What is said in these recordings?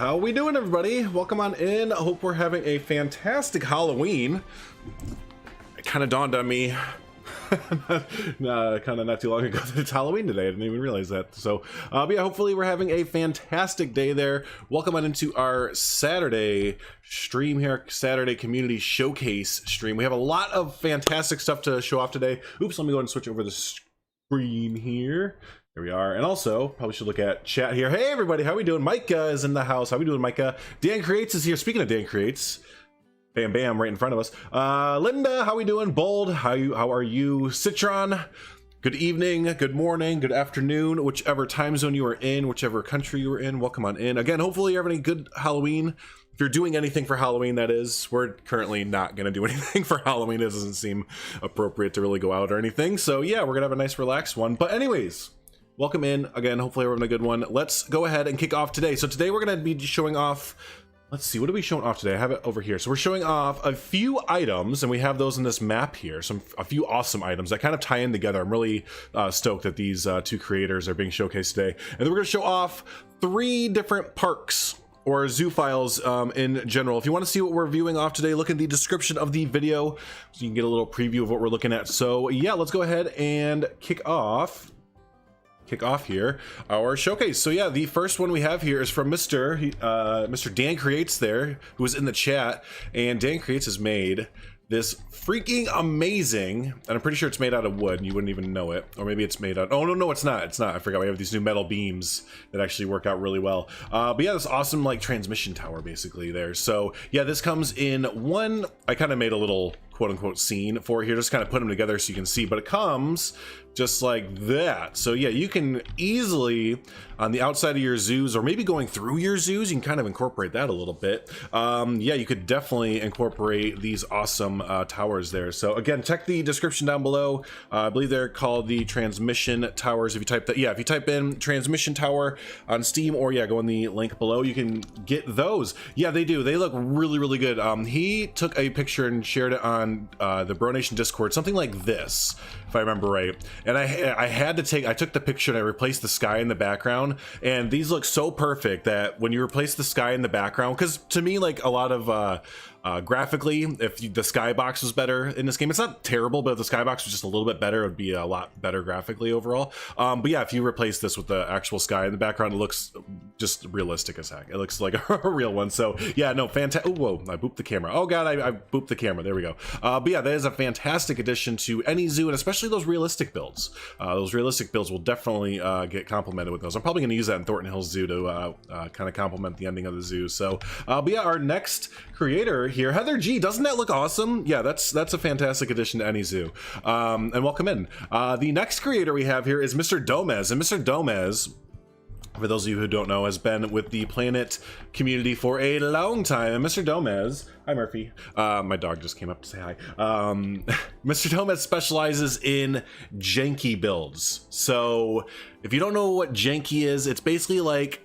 How we doing, everybody? Welcome on in. I hope we're having a fantastic Halloween. It kind of dawned on me kind of not too long ago that it's Halloween today. I didn't even realize that. So but yeah, hopefully we're having a fantastic day there. Welcome on into our Saturday stream here, Saturday community showcase stream. We have a lot of fantastic stuff to show off today. Oops, let me go and switch over the screen here. Here we are. And also, probably should look at chat here. Hey everybody, how we doing? Micah is in the house. How we doing, Micah? Dan Creates is here. Speaking of Dan Creates, bam bam, right in front of us. Linda, how we doing? Bold, how are you? Citron, good evening, good morning, good afternoon, whichever time zone you are in, whichever country you are in. Welcome on in. Again, hopefully you're having a good Halloween. If you're doing anything for Halloween, that is. We're currently not going to do anything for Halloween. It doesn't seem appropriate to really go out or anything. So yeah, we're going to have a nice relaxed one. But anyways, welcome in. Again, hopefully we're having a good one. Let's go ahead and kick off today. So today we're going to be showing off, let's see, what are we showing off today? I have it over here. So we're showing off a few items, and we have those in this map here. A few awesome items that kind of tie in together. I'm really stoked that these two creators are being showcased today. And then we're going to show off 3 different parks or zoo files in general. If you want to see what we're viewing off today, look in the description of the video so you can get a little preview of what we're looking at. So yeah, let's go ahead and kick off here our showcase. So yeah, the first one we have here is from Mr. Dan Creates there, who was in the chat, and Dan Creates has made this freaking amazing, and I'm pretty sure it's made out of wood and you wouldn't even know it, or maybe it's made out, oh no, it's not, I forgot we have these new metal beams that actually work out really well. But yeah, this awesome like transmission tower basically there. So yeah, this comes in one, I kind of made a little quote-unquote scene for it here, just kind of put them together so you can see, but it comes just like that. So yeah, you can easily on the outside of your zoos, or maybe going through your zoos, you can kind of incorporate that a little bit. Yeah, you could definitely incorporate these awesome towers there. So again, check the description down below. I believe they're called the transmission towers. If you type that, yeah, if you type in transmission tower on Steam, or yeah, go in the link below, you can get those. Yeah, they do. They look really, really good. He took a picture and shared it on the Bro Nation Discord, something like this, if I remember right. And I took the picture and I replaced the sky in the background, and these look so perfect that when you replace the sky in the background, because to me, like a lot of graphically, if the skybox was better in this game, it's not terrible, but if the skybox was just a little bit better, it would be a lot better graphically overall. But yeah, if you replace this with the actual sky in the background, it looks just realistic as heck. It looks like a real one. So yeah, no, fantastic. Oh, whoa, I booped the camera. Oh god, I booped the camera. There we go. But yeah, that is a fantastic addition to any zoo, and especially those realistic builds. Those realistic builds will definitely get complimented with those. I'm probably going to use that in Thornton Hills Zoo to kind of complement the ending of the zoo. So but yeah, our next creator here, Heather G, doesn't that look awesome? Yeah, that's a fantastic addition to any zoo. And welcome in. The next creator we have here is Mr. DOMEZ, and Mr. DOMEZ, for those of you who don't know, has been with the Planet community for a long time. And Mr. DOMEZ, hi Murphy, my dog just came up to say hi. Mr. DOMEZ specializes in janky builds. So if you don't know what janky is, it's basically like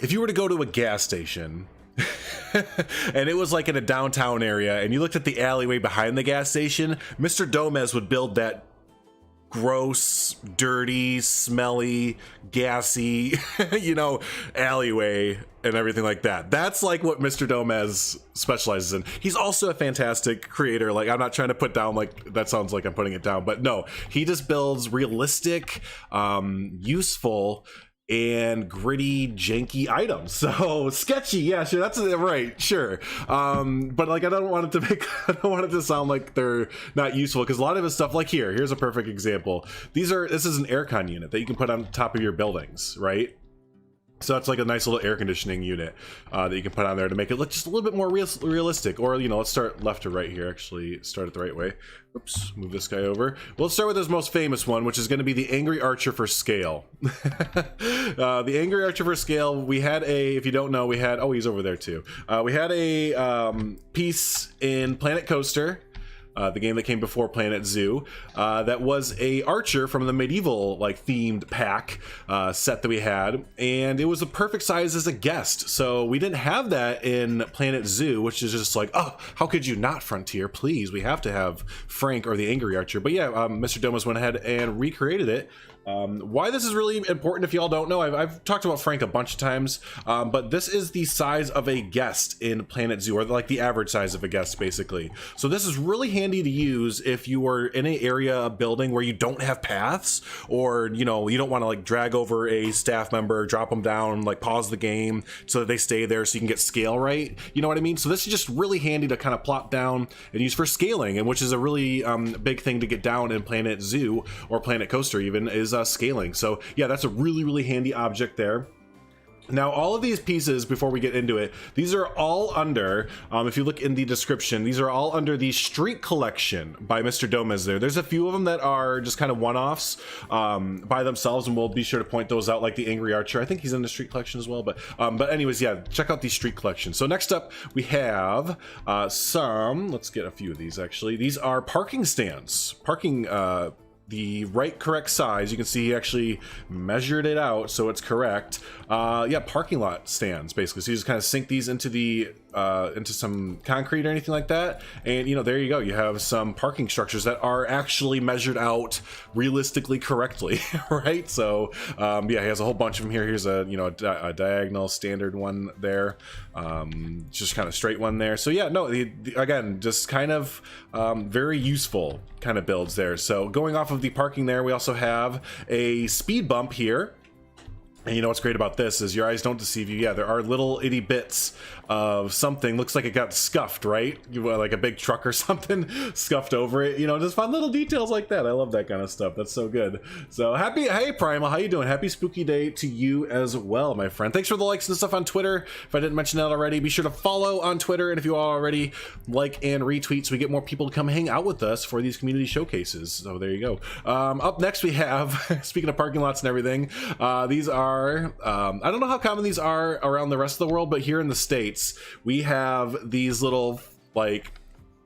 if you were to go to a gas station and it was like in a downtown area and you looked at the alleyway behind the gas station, Mr. DOMEZ would build that gross, dirty, smelly, gassy, you know, alleyway and everything like that. That's like what Mr. DOMEZ specializes in. He's also a fantastic creator. Like, I'm not trying to put down, like, that sounds like I'm putting it down, but no, he just builds realistic, useful and gritty, janky items. So sketchy, yeah, sure, that's right, sure. But like, I don't want it to sound like they're not useful, because a lot of his stuff, like here's a perfect example. This is an aircon unit that you can put on top of your buildings, right? So that's like a nice little air conditioning unit that you can put on there to make it look just a little bit more realistic. Or, you know, let's start left to right here, actually start it the right way. Oops, move this guy over. Well, let's start with his most famous one, which is going to be the Angry Archer for scale. The Angry Archer for scale, we had if you don't know, oh, he's over there too. We had a piece in Planet Coaster, the game that came before Planet Zoo, that was a archer from the medieval like themed pack set that we had, and it was the perfect size as a guest. So we didn't have that in Planet Zoo, which is just like, oh, how could you not, Frontier? Please, we have to have Frank or the Angry Archer. But yeah, Mr. Domez went ahead and recreated it. Why this is really important, if y'all don't know, I've talked about Frank a bunch of times, but this is the size of a guest in Planet Zoo, or like the average size of a guest, basically. So this is really handy to use if you are in an area, a building where you don't have paths, or you know, you don't want to like drag over a staff member, drop them down, like pause the game so that they stay there so you can get scale right. You know what I mean? So this is just really handy to kind of plop down and use for scaling, and which is a really big thing to get down in Planet Zoo or Planet Coaster even, is scaling. So yeah, that's a really handy object there. Now, all of these pieces, before we get into it, these are all under, if you look in the description, these are all under the Street Collection by Mr. Domez there. There's a few of them that are just kind of one-offs by themselves, and we'll be sure to point those out, like the Angry Archer. I think he's in the Street Collection as well, but anyways, yeah, check out the Street Collection. So next up, we have let's get a few of these, actually. These are parking stands. The correct size. You can see he actually measured it out, so it's correct. Yeah, parking lot stands, basically. So you just kind of sink these into into some concrete or anything like that, and you know, there you go. You have some parking structures that are actually measured out realistically correctly, right? So yeah, he has a whole bunch of them here. Here's a a diagonal standard one there, just kind of straight one there. So yeah, no, again, just kind of very useful kind of builds there. So going off of the parking there, we also have a speed bump here. And you know what's great about this is your eyes don't deceive you. Yeah, there are little itty bits of something. Looks like it got scuffed, right? Like a big truck or something scuffed over it. You know, just fun little details like that. I love that kind of stuff. That's so good. So hey Primal, how you doing? Happy spooky day to you as well, my friend. Thanks for the likes and stuff on Twitter. If I didn't mention that already, be sure to follow on Twitter. And if you already like and retweet, so we get more people to come hang out with us for these community showcases. So there you go. Up next we have, speaking of parking lots and everything, these are I don't know how common these are around the rest of the world, but here in the States we have these little like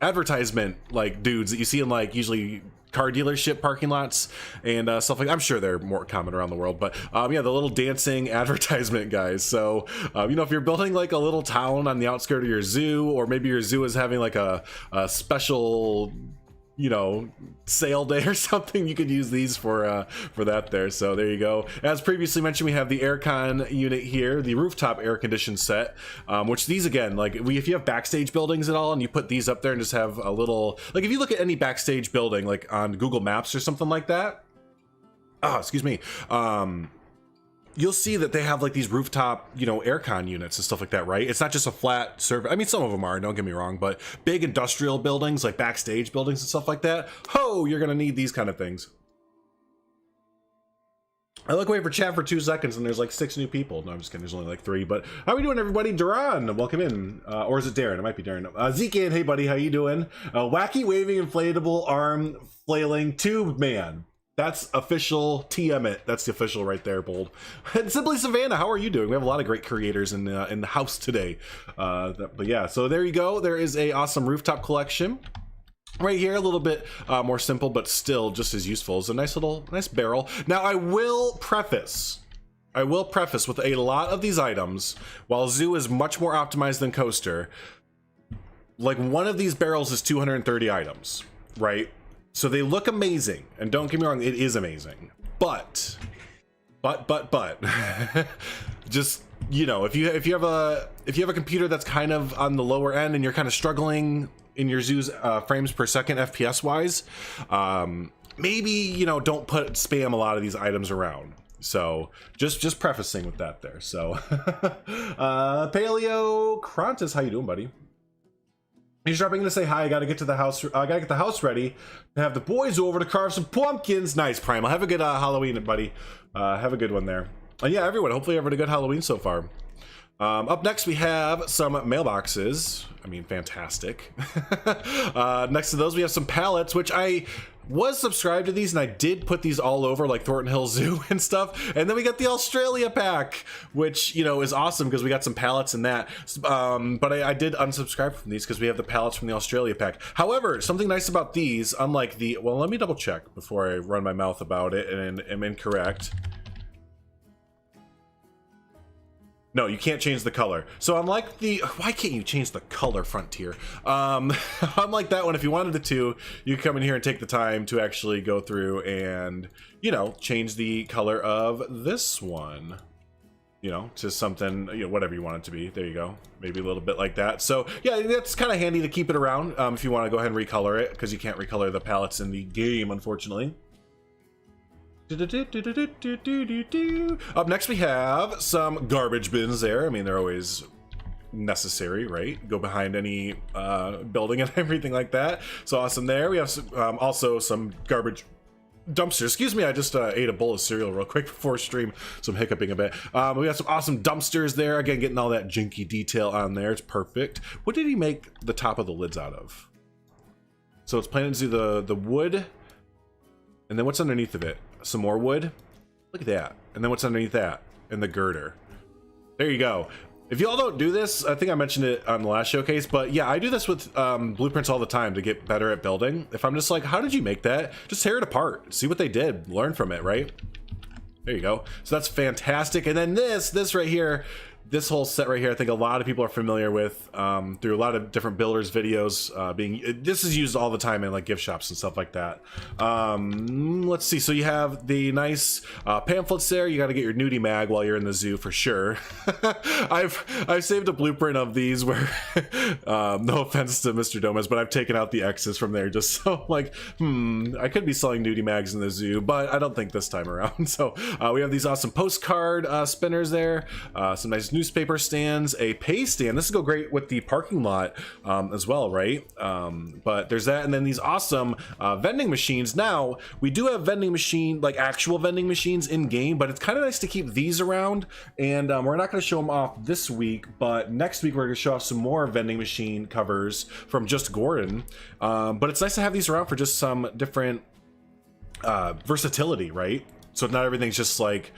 advertisement like dudes that you see in like usually car dealership parking lots and stuff like that. I'm sure they're more common around the world, but yeah, the little dancing advertisement guys. So you know, if you're building like a little town on the outskirts of your zoo, or maybe your zoo is having like a special, you know, sale day or something, you could use these for that there. So there you go. As previously mentioned, we have the aircon unit here, the rooftop air conditioned set, which these again, like if you have backstage buildings at all and you put these up there and just have a little, like if you look at any backstage building like on Google Maps or something like that, excuse me, you'll see that they have like these rooftop, you know, aircon units and stuff like that, right? It's not just a flat surface. I mean, some of them are, don't get me wrong, but big industrial buildings, like backstage buildings and stuff like that, you're gonna need these kind of things. I look away for chat for 2 seconds and there's like 6 new people. No, I'm just kidding, there's only like 3, but how are we doing, everybody? Duran, welcome in. Or is it Darren? It might be Darren. Zeke, hey buddy, how you doing? Wacky waving inflatable arm flailing tube man. That's official. TM it. That's the official right there, bold. And Simply Savannah, how are you doing? We have a lot of great creators in the house today. But yeah, so there you go. There is a awesome rooftop collection right here, a little bit more simple, but still just as useful. It's a nice barrel. Now I will preface with a lot of these items, while Zoo is much more optimized than Coaster, like one of these barrels is 230 items, right? So they look amazing, and don't get me wrong, it is amazing. But, just, you know, if you have a computer that's kind of on the lower end and you're kind of struggling in your Zoo's frames per second FPS wise, maybe, you know, don't spam a lot of these items around. So just prefacing with that there. So Paleo Crontus, how you doing, buddy? He's dropping in to say hi. I gotta get to the house. I gotta get the house ready and have the boys over to carve some pumpkins. Nice, Primal. Have a good Halloween, buddy. Have a good one there. And yeah, everyone, hopefully you're having a good Halloween so far. Up next, we have some mailboxes. I mean, fantastic. Next to those, we have some pallets, which I was subscribed to these, and I did put these all over like Thornton Hill Zoo and stuff. And then we got the Australia pack, which, you know, is awesome because we got some pallets in that. But I did unsubscribe from these because we have the pallets from the Australia pack. However, something nice about these, unlike the, well, let me double check before I run my mouth about it and am incorrect. No, you can't change the color. So unlike the, why can't you change the color, Frontier? Unlike that one, if you wanted to, you could come in here and take the time to actually go through and, you know, change the color of this one, you know, to something, you know, whatever you want it to be. There you go. Maybe a little bit like that. So yeah, that's kind of handy to keep it around if you want to go ahead and recolor it, because you can't recolor the palettes in the game, unfortunately. Up next, we have some garbage bins there. I mean, they're always necessary, right? Go behind any building and everything like that. So awesome there. We have some, also some garbage dumpsters. Excuse me, I just ate a bowl of cereal real quick before stream, so I'm hiccuping a bit. We got some awesome dumpsters there. Again, getting all that jinky detail on there. It's perfect. What did he make the top of the lids out of? So it's planted to the wood, and then what's underneath of it? Some more wood. Look at that. And then what's underneath that? And the girder. There you go. If y'all don't do this, I think I mentioned it on the last showcase, but yeah, I do this with blueprints all the time to get better at building. If I'm just like, how did you make that? Just tear it apart. See what they did. Learn from it, right? There you go. So that's fantastic. And then this right here, this whole set right here, I think a lot of people are familiar with through a lot of different builders videos. This is used all the time in like gift shops and stuff like that. Let's see. So you have the nice pamphlets there. You got to get your nudie mag while you're in the zoo for sure. I've saved a blueprint of these where, no offense to Mr. DOMEZ, but I've taken out the X's from there just so like, I could be selling nudie mags in the zoo, but I don't think this time around. So we have these awesome postcard spinners there, some nice newspaper stands, a pay stand. This will go great with the parking lot as well, right? But there's that, and then these awesome vending machines. Now we do have vending machine, like actual vending machines in game, but it's kind of nice to keep these around, and we're not going to show them off this week, but next week we're going to show off some more vending machine covers from just Gordon. But it's nice to have these around for just some different versatility, right? So not everything's just like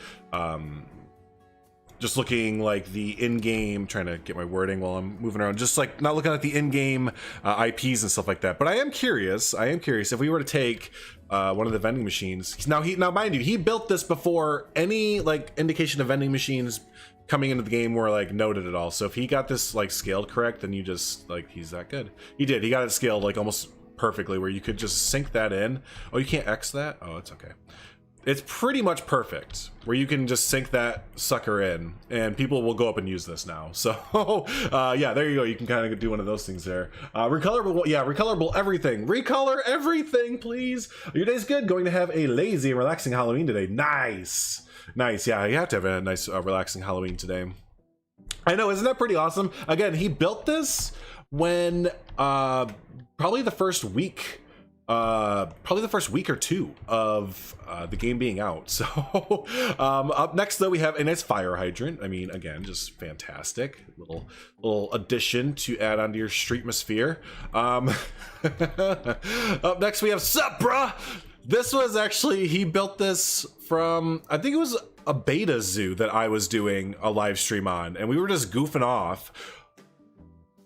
just looking like the in-game, trying to get my wording while I'm moving around, just like not looking at the in-game IPs and stuff like that. But I am curious if we were to take one of the vending machines. Now mind you, he built this before any like indication of vending machines coming into the game were like noted at all. So if he got this like scaled correct, then you just like, he's that good. He did, he got it scaled like almost perfectly where you could just sink that in. Oh, you can't X that? Oh, it's okay. It's pretty much perfect where you can just sink that sucker in and people will go up and use this now. So yeah, there you go. You can kind of do one of those things there. Recolorable, yeah, recolorable everything. Recolor everything, please. Your day's good. Going to have a lazy and relaxing Halloween today. Nice. Nice. Yeah, you have to have a nice relaxing Halloween today. I know, isn't that pretty awesome? Again, he built this when probably the first week or two of the game being out. So up next though, we have a nice fire hydrant. I mean, again, just fantastic little addition to add onto your streetmosphere. Up next, we have Supra. This was actually, he built this from, I think it was a beta zoo that I was doing a live stream on, and we were just goofing off.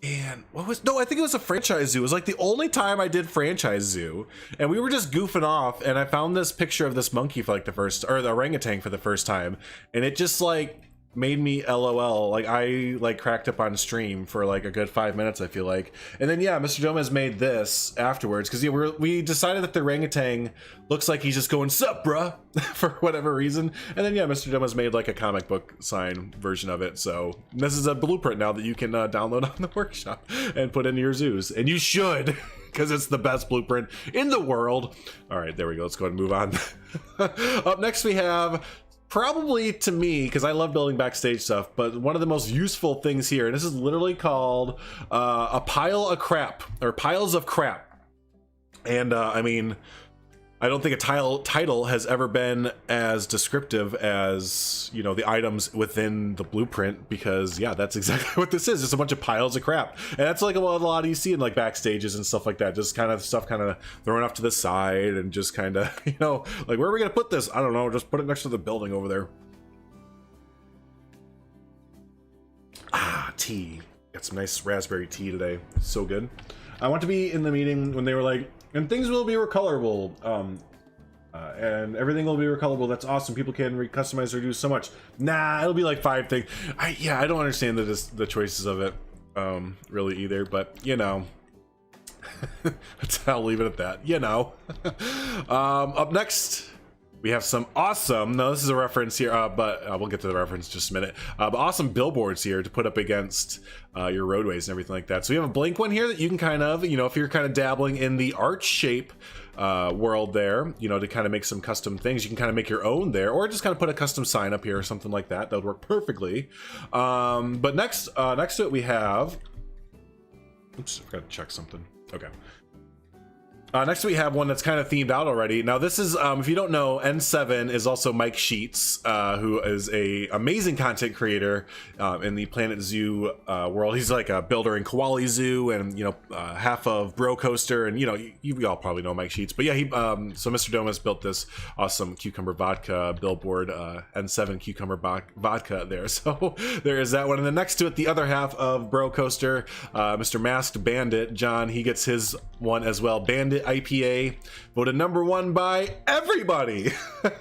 And no, I think it was a franchise zoo. It was like the only time I did franchise zoo, and we were just goofing off, and I found this picture of this monkey for like the orangutan for the first time, and it just like made me LOL. Like I like cracked up on stream for like a good 5 minutes, I feel like. And then yeah, Mr. DOMEZ made this afterwards because we decided that the orangutan looks like he's just going sup bruh for whatever reason. And then yeah, Mr. DOMEZ made like a comic book sign version of it. So this is a blueprint now that you can download on the workshop and put into your zoos, and you should, because it's the best blueprint in the world. All right, there we go. Let's go ahead and move on. Up next, we have probably to me, because I love building backstage stuff, but one of the most useful things here, and this is literally called a pile of crap, or piles of crap. And I mean, I don't think a title has ever been as descriptive as, you know, the items within the blueprint, because yeah, that's exactly what this is. Just a bunch of piles of crap. And that's like a lot you see in like backstages and stuff like that. Just kind of stuff kind of thrown off to the side and just kind of, you know, like, where are we going to put this? I don't know. Just put it next to the building over there. Ah, tea. Got some nice raspberry tea today. So good. I want to be in the meeting when they were like, and things will be recolorable, and everything will be recolorable. That's awesome. People can customize or do so much. Nah, it'll be like 5 things. Yeah, I don't understand the choices of it, really either. But you know, I'll leave it at that. You know. Up next, we have some awesome. No, this is a reference here, but we'll get to the reference in just a minute. But awesome billboards here to put up against your roadways and everything like that. So we have a blank one here that you can kind of, you know, if you're kind of dabbling in the arch shape world there, you know, to kind of make some custom things, you can kind of make your own there, or just kind of put a custom sign up here or something like that. That would work perfectly. But next to it we have. Oops, I've got to check something. Okay. Next we have one that's kind of themed out already. Now this is, if you don't know, N7 is also Mike Sheets, who is a amazing content creator in the Planet Zoo world. He's like a builder in Koali Zoo, and you know, half of Bro Coaster, and you know, you all probably know Mike Sheets. But yeah, he so Mr. MRDOMEZ built this awesome cucumber vodka billboard, N7 cucumber vodka there. So there is that one, and then next to it, the other half of Bro Coaster, Mr. Masked Bandit John, he gets his one as well. Bandit IPA, voted #1 by everybody.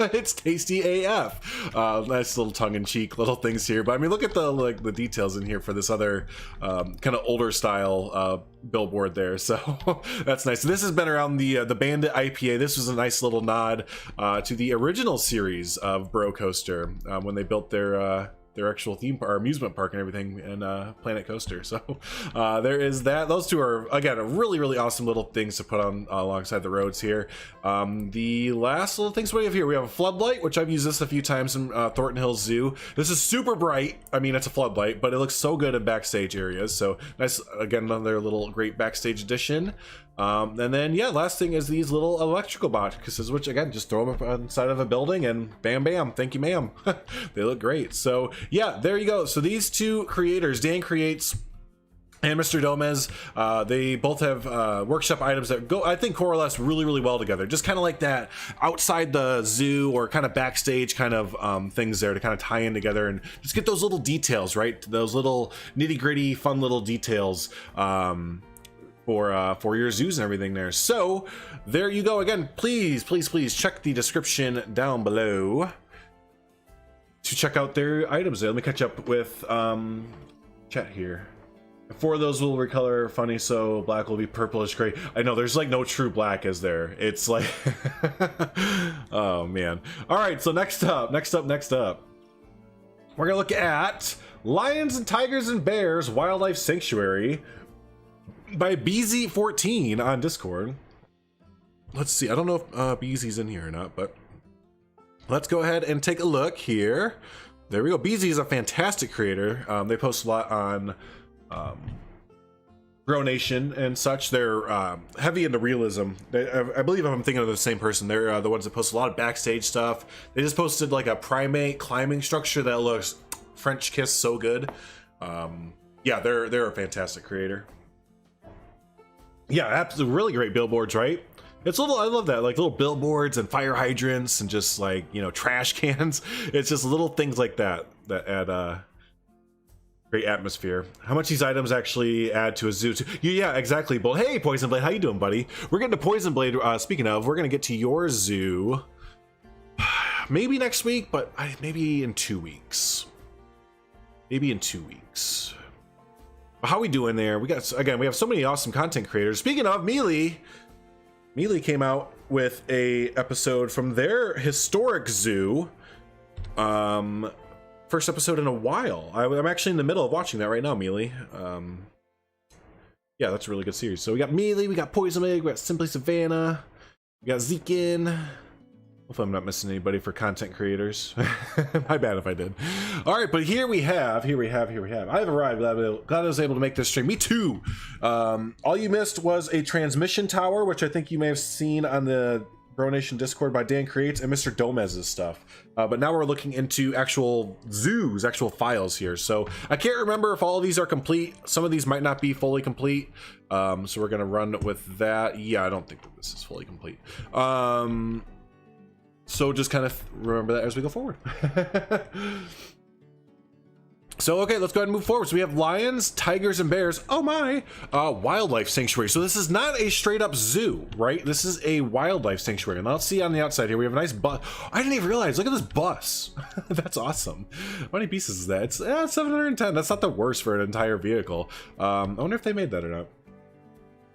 It's tasty AF. Nice little tongue-in-cheek little things here, but I mean, look at the details in here for this other kind of older style billboard there. So that's nice. This has been around the Bandit IPA. This was a nice little nod to the original series of Bro Coaster when they built their actual theme park or amusement park and everything, and Planet Coaster. So there is that. Those two are, again, really awesome little things to put on alongside the roads here. The last little things we have here, we have a floodlight, which I've used this a few times in Thornton Hills Zoo. This is super bright. I mean, it's a floodlight, but it looks so good in backstage areas. So nice, again, another little great backstage addition. And then yeah, last thing is these little electrical boxes, which again, just throw them up inside of a building and bam, thank you ma'am. They look great. So yeah, there you go. So these two creators, Dan Creates and Mr. MRDOMEZ, they both have workshop items that go, I think, coalesce really well together. Just kind of like that outside the zoo or kind of backstage kind of things there to kind of tie in together and just get those little details, right? Those little nitty gritty, fun little details for your zoos and everything there. So there you go. Again, please check the description down below to check out their items there. Let me catch up with chat here. 4 of those will recolor funny, so black will be purplish gray. I know there's like no true black, is there? It's like oh man. All right, so next up we're gonna look at Lions and Tigers and Bears Wildlife Sanctuary by BZ14 on Discord. Let's see, I don't know if BZ's in here or not, but let's go ahead and take a look here. There we go. BZ is a fantastic creator. They post a lot on Grow Nation and such. They're heavy into realism. I believe I'm thinking of the same person. They're the ones that post a lot of backstage stuff. They just posted like a primate climbing structure that looks French kiss so good. Yeah, they're a fantastic creator. Yeah, absolutely, really great billboards, right? It's little, I love that, like little billboards and fire hydrants and just like, you know, trash cans. It's just little things like that that add great atmosphere. How much these items actually add to a zoo? Yeah, exactly. Well, hey, Poison Blade, how you doing, buddy? We're getting to Poison Blade. Speaking of, we're gonna get to your zoo maybe next week, but maybe in 2 weeks. Maybe in 2 weeks. How we doing there? We have so many awesome content creators. Speaking of, Mealy came out with a episode from their historic zoo. First episode in a while. I'm actually in the middle of watching that right now, Mealy. Yeah, that's a really good series. So we got Mealy, we got Poison Egg, we got Simply Savannah, we got Zekin. Hopefully I'm not missing anybody for content creators. My bad if I did. All right, but here we have. I have arrived. Glad I was able to make this stream. Me too. All you missed was a transmission tower, which I think you may have seen on the Bro Nation Discord by Dan Creates and Mr. Domez's stuff. But now we're looking into actual zoos, actual files here. So I can't remember if all of these are complete. Some of these might not be fully complete. So we're gonna run with that. Yeah, I don't think that this is fully complete. So just kind of remember that as we go forward. So, okay, let's go ahead and move forward. So we have lions, tigers, and bears. Oh my! Wildlife sanctuary. So this is not a straight up zoo, right? This is a wildlife sanctuary. And let's see on the outside here. We have a nice bus. I didn't even realize. Look at this how That's awesome. How many pieces is that? It's 710. That's not the worst for an entire vehicle. I wonder if they made that or not.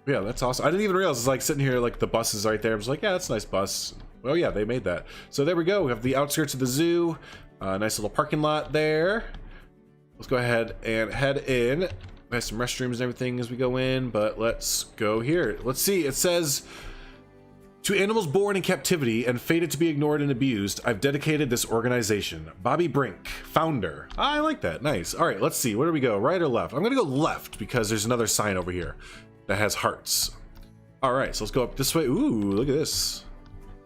Yeah, that's awesome. I didn't even realize. It's like sitting here, like the bus is right there. I was like, yeah, that's a nice bus. Oh yeah, they made that. So there we go. We have the outskirts of the zoo. Nice little parking lot there. Let's go ahead and head in. We have some restrooms and everything as we go in, but let's go here. Let's see. It says, to animals born in captivity and fated to be ignored and abused, I've dedicated this organization. Bobby Brink, founder. I like that. Nice. All right, let's see. Where do we go? Right or left? I'm going to go left because there's another sign over here that has hearts. All right, so let's go up this way. Ooh, look at this.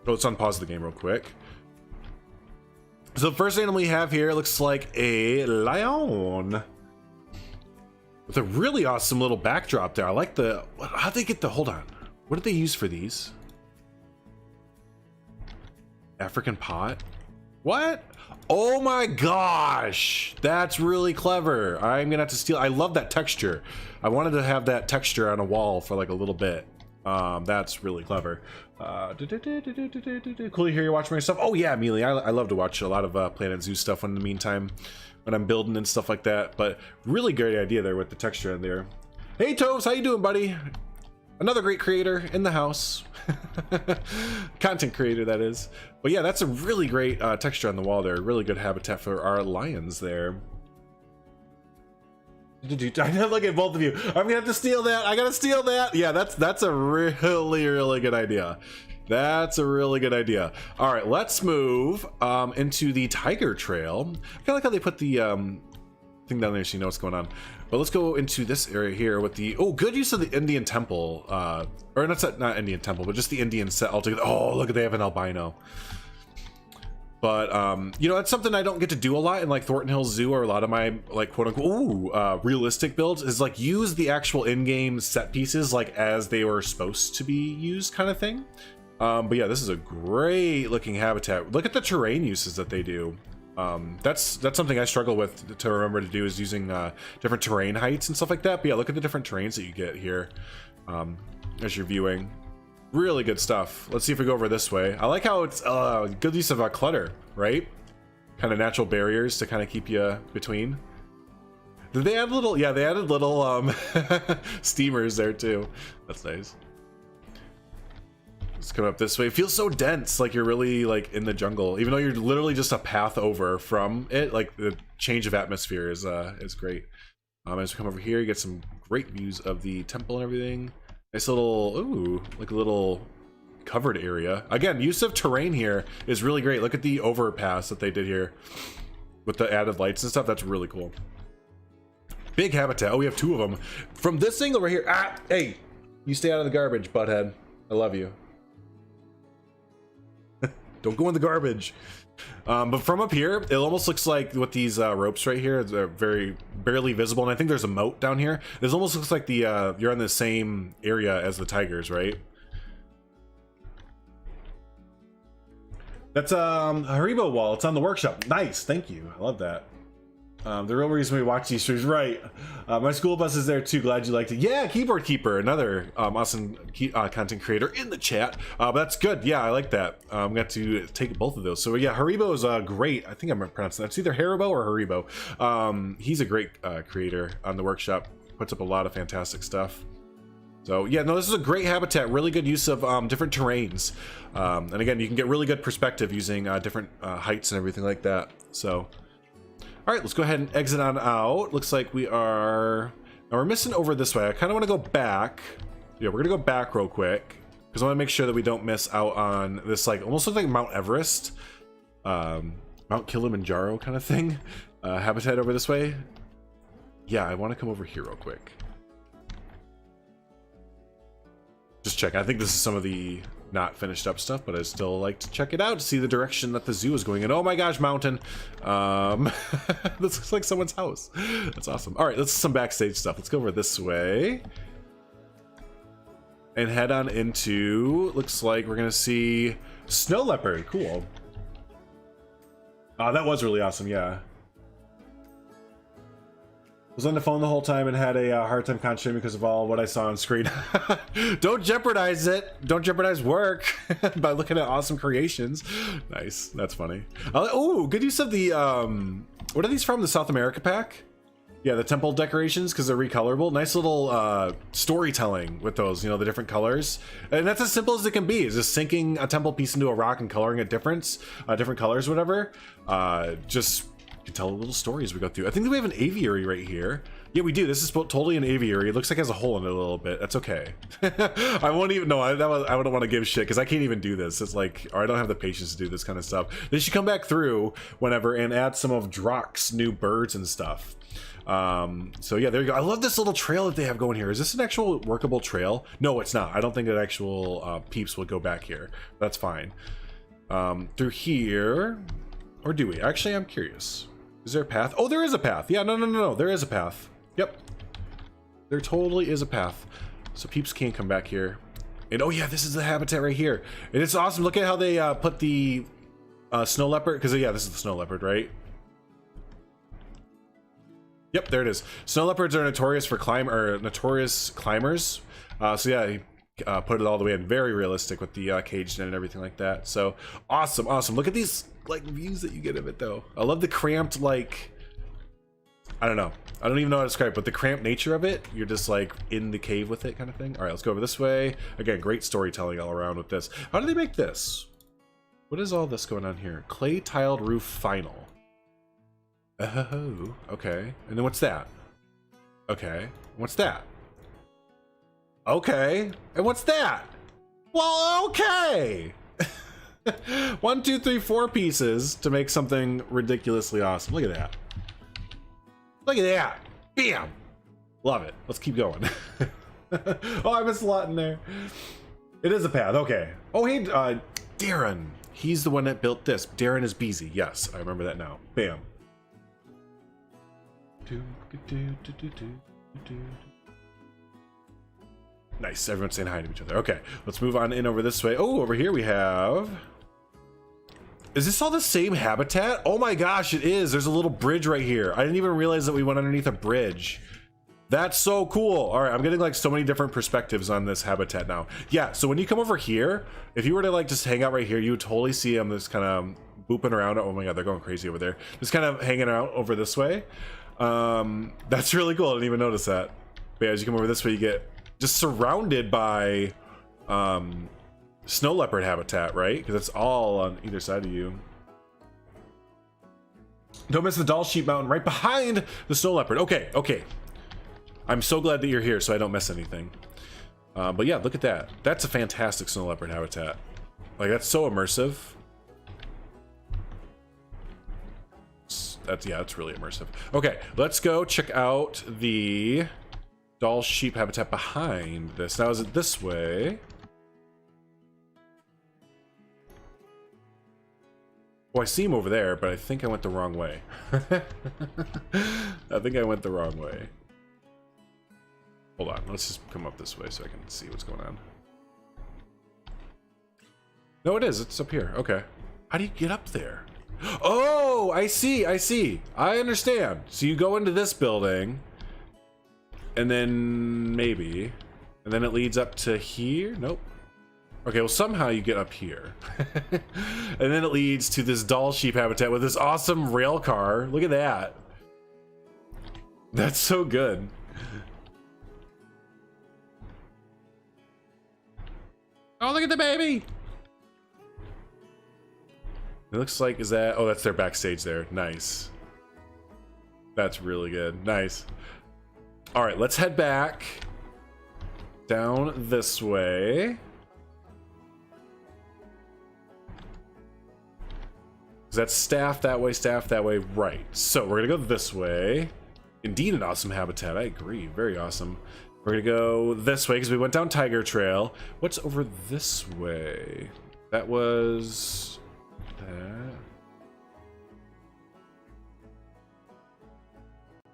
Oh, let's unpause the game real quick. So the first animal we have here looks like a lion with a really awesome little backdrop there. I like the, how'd they get the, hold on. What did they use for these? African pot? What? Oh my gosh, that's really clever. I'm gonna have to steal. I love that texture. I wanted to have that texture on a wall for like a little bit. That's really clever. Cool to hear you watching my stuff. Oh yeah, Amelie, I love to watch a lot of Planet Zoo stuff in the meantime when I'm building and stuff like that. But really great idea there with the texture in there. Hey Toves, how you doing, buddy? Another great creator in the house. Content creator, that is. But yeah, that's a really great texture on the wall there. Really good habitat for our lions there. I know, look at both of you. I'm gonna have to steal that. I gotta steal that. Yeah, that's a really good idea. That's a really good idea. All right, let's move into the tiger trail. I kind of like how they put the thing down there so you know what's going on. But let's go into this area here with the, oh, good use of the Indian temple. Or not Indian temple, but just the Indian set altogether. Oh, look, they have an albino. But, you know, that's something I don't get to do a lot in like Thornton Hills Zoo or a lot of my like quote unquote realistic builds is like use the actual in-game set pieces like as they were supposed to be used kind of thing. But yeah, this is a great looking habitat. Look at the terrain uses that they do. That's something I struggle with to remember to do is using different terrain heights and stuff like that. But yeah, look at the different terrains that you get here as you're viewing. Really good stuff. Let's see if we go over this way. I like how it's good use of clutter, right? Kind of natural barriers to kind of keep you between. Did they add little? Yeah, they added little steamers there too. That's nice. Let's come up this way. It feels so dense, like you're really like in the jungle, even though you're literally just a path over from it. Like the change of atmosphere is great. As we come over here, you get some great views of the temple and everything. Nice little, ooh, like a little covered area. Again, use of terrain here is really great. Look at the overpass that they did here with the added lights and stuff. That's really cool. Big habitat. Oh, we have two of them. From this angle right here. Ah, hey, you stay out of the garbage, butthead. I love you. Don't go in the garbage. But from up here, it almost looks like with these ropes right here, they're very barely visible. And I think there's a moat down here. This almost looks like the you're in the same area as the tigers, right? That's a Haribo wall. It's on the workshop. Nice, thank you. I love that. The real reason we watch these streams, right? My school bus is there too. Glad you liked it. Yeah, Keyboard Keeper, another awesome content creator in the chat. But that's good. Yeah, I like that. I'm going to take both of those. So yeah, Haribo is great. I think I'm pronouncing that. It's either Haribo or Haribo. He's a great creator on the workshop. Puts up a lot of fantastic stuff. So yeah, no, this is a great habitat. Really good use of different terrains. And again, you can get really good perspective using different heights and everything like that. So. All right, let's go ahead and exit on out. Looks like we are, now we're missing over this way. I kind of want to go back. Yeah, we're gonna go back real quick. because I want to make sure that we don't miss out on this, like, almost looks like Mount Everest, Mount Kilimanjaro kind of thing, habitat over this way. Yeah, I want to come over here real quick. Just check. I think this is some of the not finished up stuff, but I still like to check it out to see the direction that the zoo is going in. Oh my gosh, mountain. This looks like someone's house. That's awesome. All right, let's some backstage stuff. Let's go over this way and head on into, looks like we're gonna see snow leopard. Cool. That was really awesome. Yeah. I was on the phone the whole time and had a hard time concentrating because of all what I saw on screen. Don't jeopardize it. Don't jeopardize work by looking at awesome creations. Nice. That's funny. Oh, good use of the, what are these from? The South America pack? Yeah, the temple decorations, because they're recolorable. Nice little storytelling with those, you know, the different colors. And that's as simple as it can be, is just sinking a temple piece into a rock and coloring it different colors, whatever. Just... you can tell a little story as we go through. I think that we have an aviary right here. Yeah, we do. This is totally an aviary. It looks like it has a hole in it a little bit. That's okay. I won't even know. I wouldn't want to give shit because I can't even do this. It's like, or I don't have the patience to do this kind of stuff. They should come back through whenever and add some of Drock's new birds and stuff. So yeah, there you go. I love this little trail that they have going here. Is this an actual workable trail? No, it's not. I don't think that actual peeps will go back here. That's fine. Through here, or do we? Actually, I'm curious. Is there a path? Oh, there is a path. Yeah, no. There is a path. Yep. There totally is a path. So peeps can't come back here. And oh yeah, this is the habitat right here. And it's awesome. Look at how they put the snow leopard. Because yeah, this is the snow leopard, right? Yep, there it is. Snow leopards are notorious for notorious climbers. So yeah, he put it all the way in. Very realistic with the caged in and everything like that. So awesome, awesome. Look at these like views that you get of it though. I love the cramped, like, I don't know. I don't even know how to describe it, but the cramped nature of it, you're just like in the cave with it kind of thing. All right, let's go over this way. Again, great storytelling all around with this. How do they make this? What is all this going on here? Clay tiled roof final. Oh, okay. And then what's that? Okay. What's that? Okay. And what's that? Well, okay. 1, 2, 3, 4 pieces to make something ridiculously awesome. Look at that. Look at that. Bam. Love it. Let's keep going. Oh, I missed a lot in there. It is a path. Okay. Oh, hey, Darren. He's the one that built this. Darren is Beezy. Yes, I remember that now. Bam. Nice. Everyone's saying hi to each other. Okay, let's move on in over this way. Oh, over here we have... Is this all the same habitat? Oh my gosh, it is. There's a little bridge right here. I didn't even realize that we went underneath a bridge. That's so cool. All right, I'm getting like so many different perspectives on this habitat now. Yeah, so when you come over here, if you were to like just hang out right here, you would totally see them just kind of booping around. Oh my god, they're going crazy over there. Just kind of hanging out over this way. That's really cool. I didn't even notice that. But yeah, as you come over this way, you get just surrounded by snow leopard habitat, right? Because it's all on either side of you. Don't miss the Doll Sheep Mountain right behind the snow leopard. Okay, okay. I'm so glad that you're here so I don't miss anything. But yeah, look at that. That's a fantastic snow leopard habitat. Like, that's so immersive. That's, yeah, that's really immersive. Okay, let's go check out the Doll Sheep habitat behind this. Now, is it this way? Oh, I see him over there, but I think I went the wrong way. I think I went the wrong way. Hold on, let's just come up this way so I can see what's going on. No, it is. It's up here. Okay. How do you get up there? Oh, I see. I see. I understand. So you go into this building, and then maybe, and then it leads up to here. Nope. Okay, well, somehow you get up here. And then it leads to this doll sheep habitat with this awesome rail car. Look at that. That's so good. Oh, look at the baby. It looks like, is that, oh, that's their backstage there. Nice. That's really good. Nice. All right, let's head back down this way. That's staff that way, right. So we're gonna go this way. Indeed an awesome habitat, I agree, very awesome. We're gonna go this way because we went down Tiger Trail. What's over this way? That was that.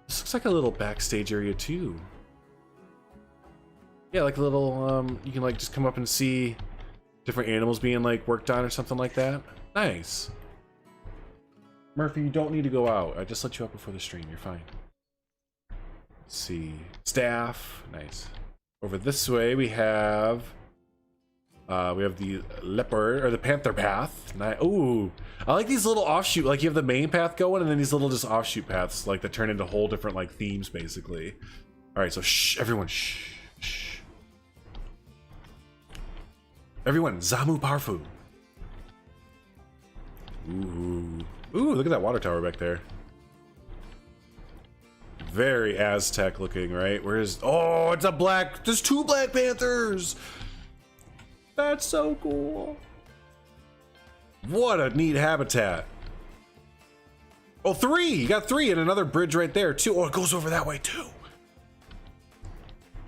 This looks like a little backstage area too. Yeah, like a little, you can like just come up and see different animals being like worked on or something like that. Nice. Murphy, you don't need to go out. I just let you up before the stream. You're fine. Let's see. Staff. Nice. Over this way we have the leopard or the panther path. Nice. Ooh, I like these little offshoot. Like you have the main path going, and then these little just offshoot paths, like that turn into whole different like themes, basically. All right, so shh, everyone, shh, shh. Everyone, Zamu Parfu. Ooh. Ooh, look at that water tower back there. Very Aztec looking, right? Where's... Oh, it's a black... There's 2 Black Panthers! That's so cool. What a neat habitat. Oh, 3! You got 3 and another bridge right there, too. Oh, it goes over that way, too.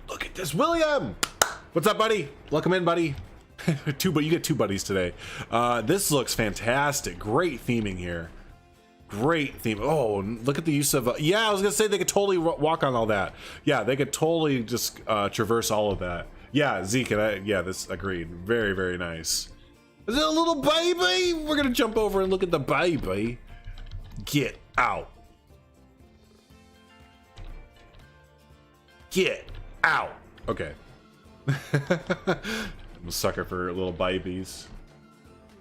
Look at this. William! What's up, buddy? Welcome in, buddy. But you get 2 buddies today. This looks fantastic. Great theming here. Great theme. Oh, look at the use of yeah, I was gonna say they could totally walk on all that. Yeah, they could totally just traverse all of that. Yeah, Zeke and I, yeah, this agreed. Very, very nice. Is it a little baby? We're gonna jump over and look at the baby. Get out. Get out. Okay. I'm a sucker for little babies.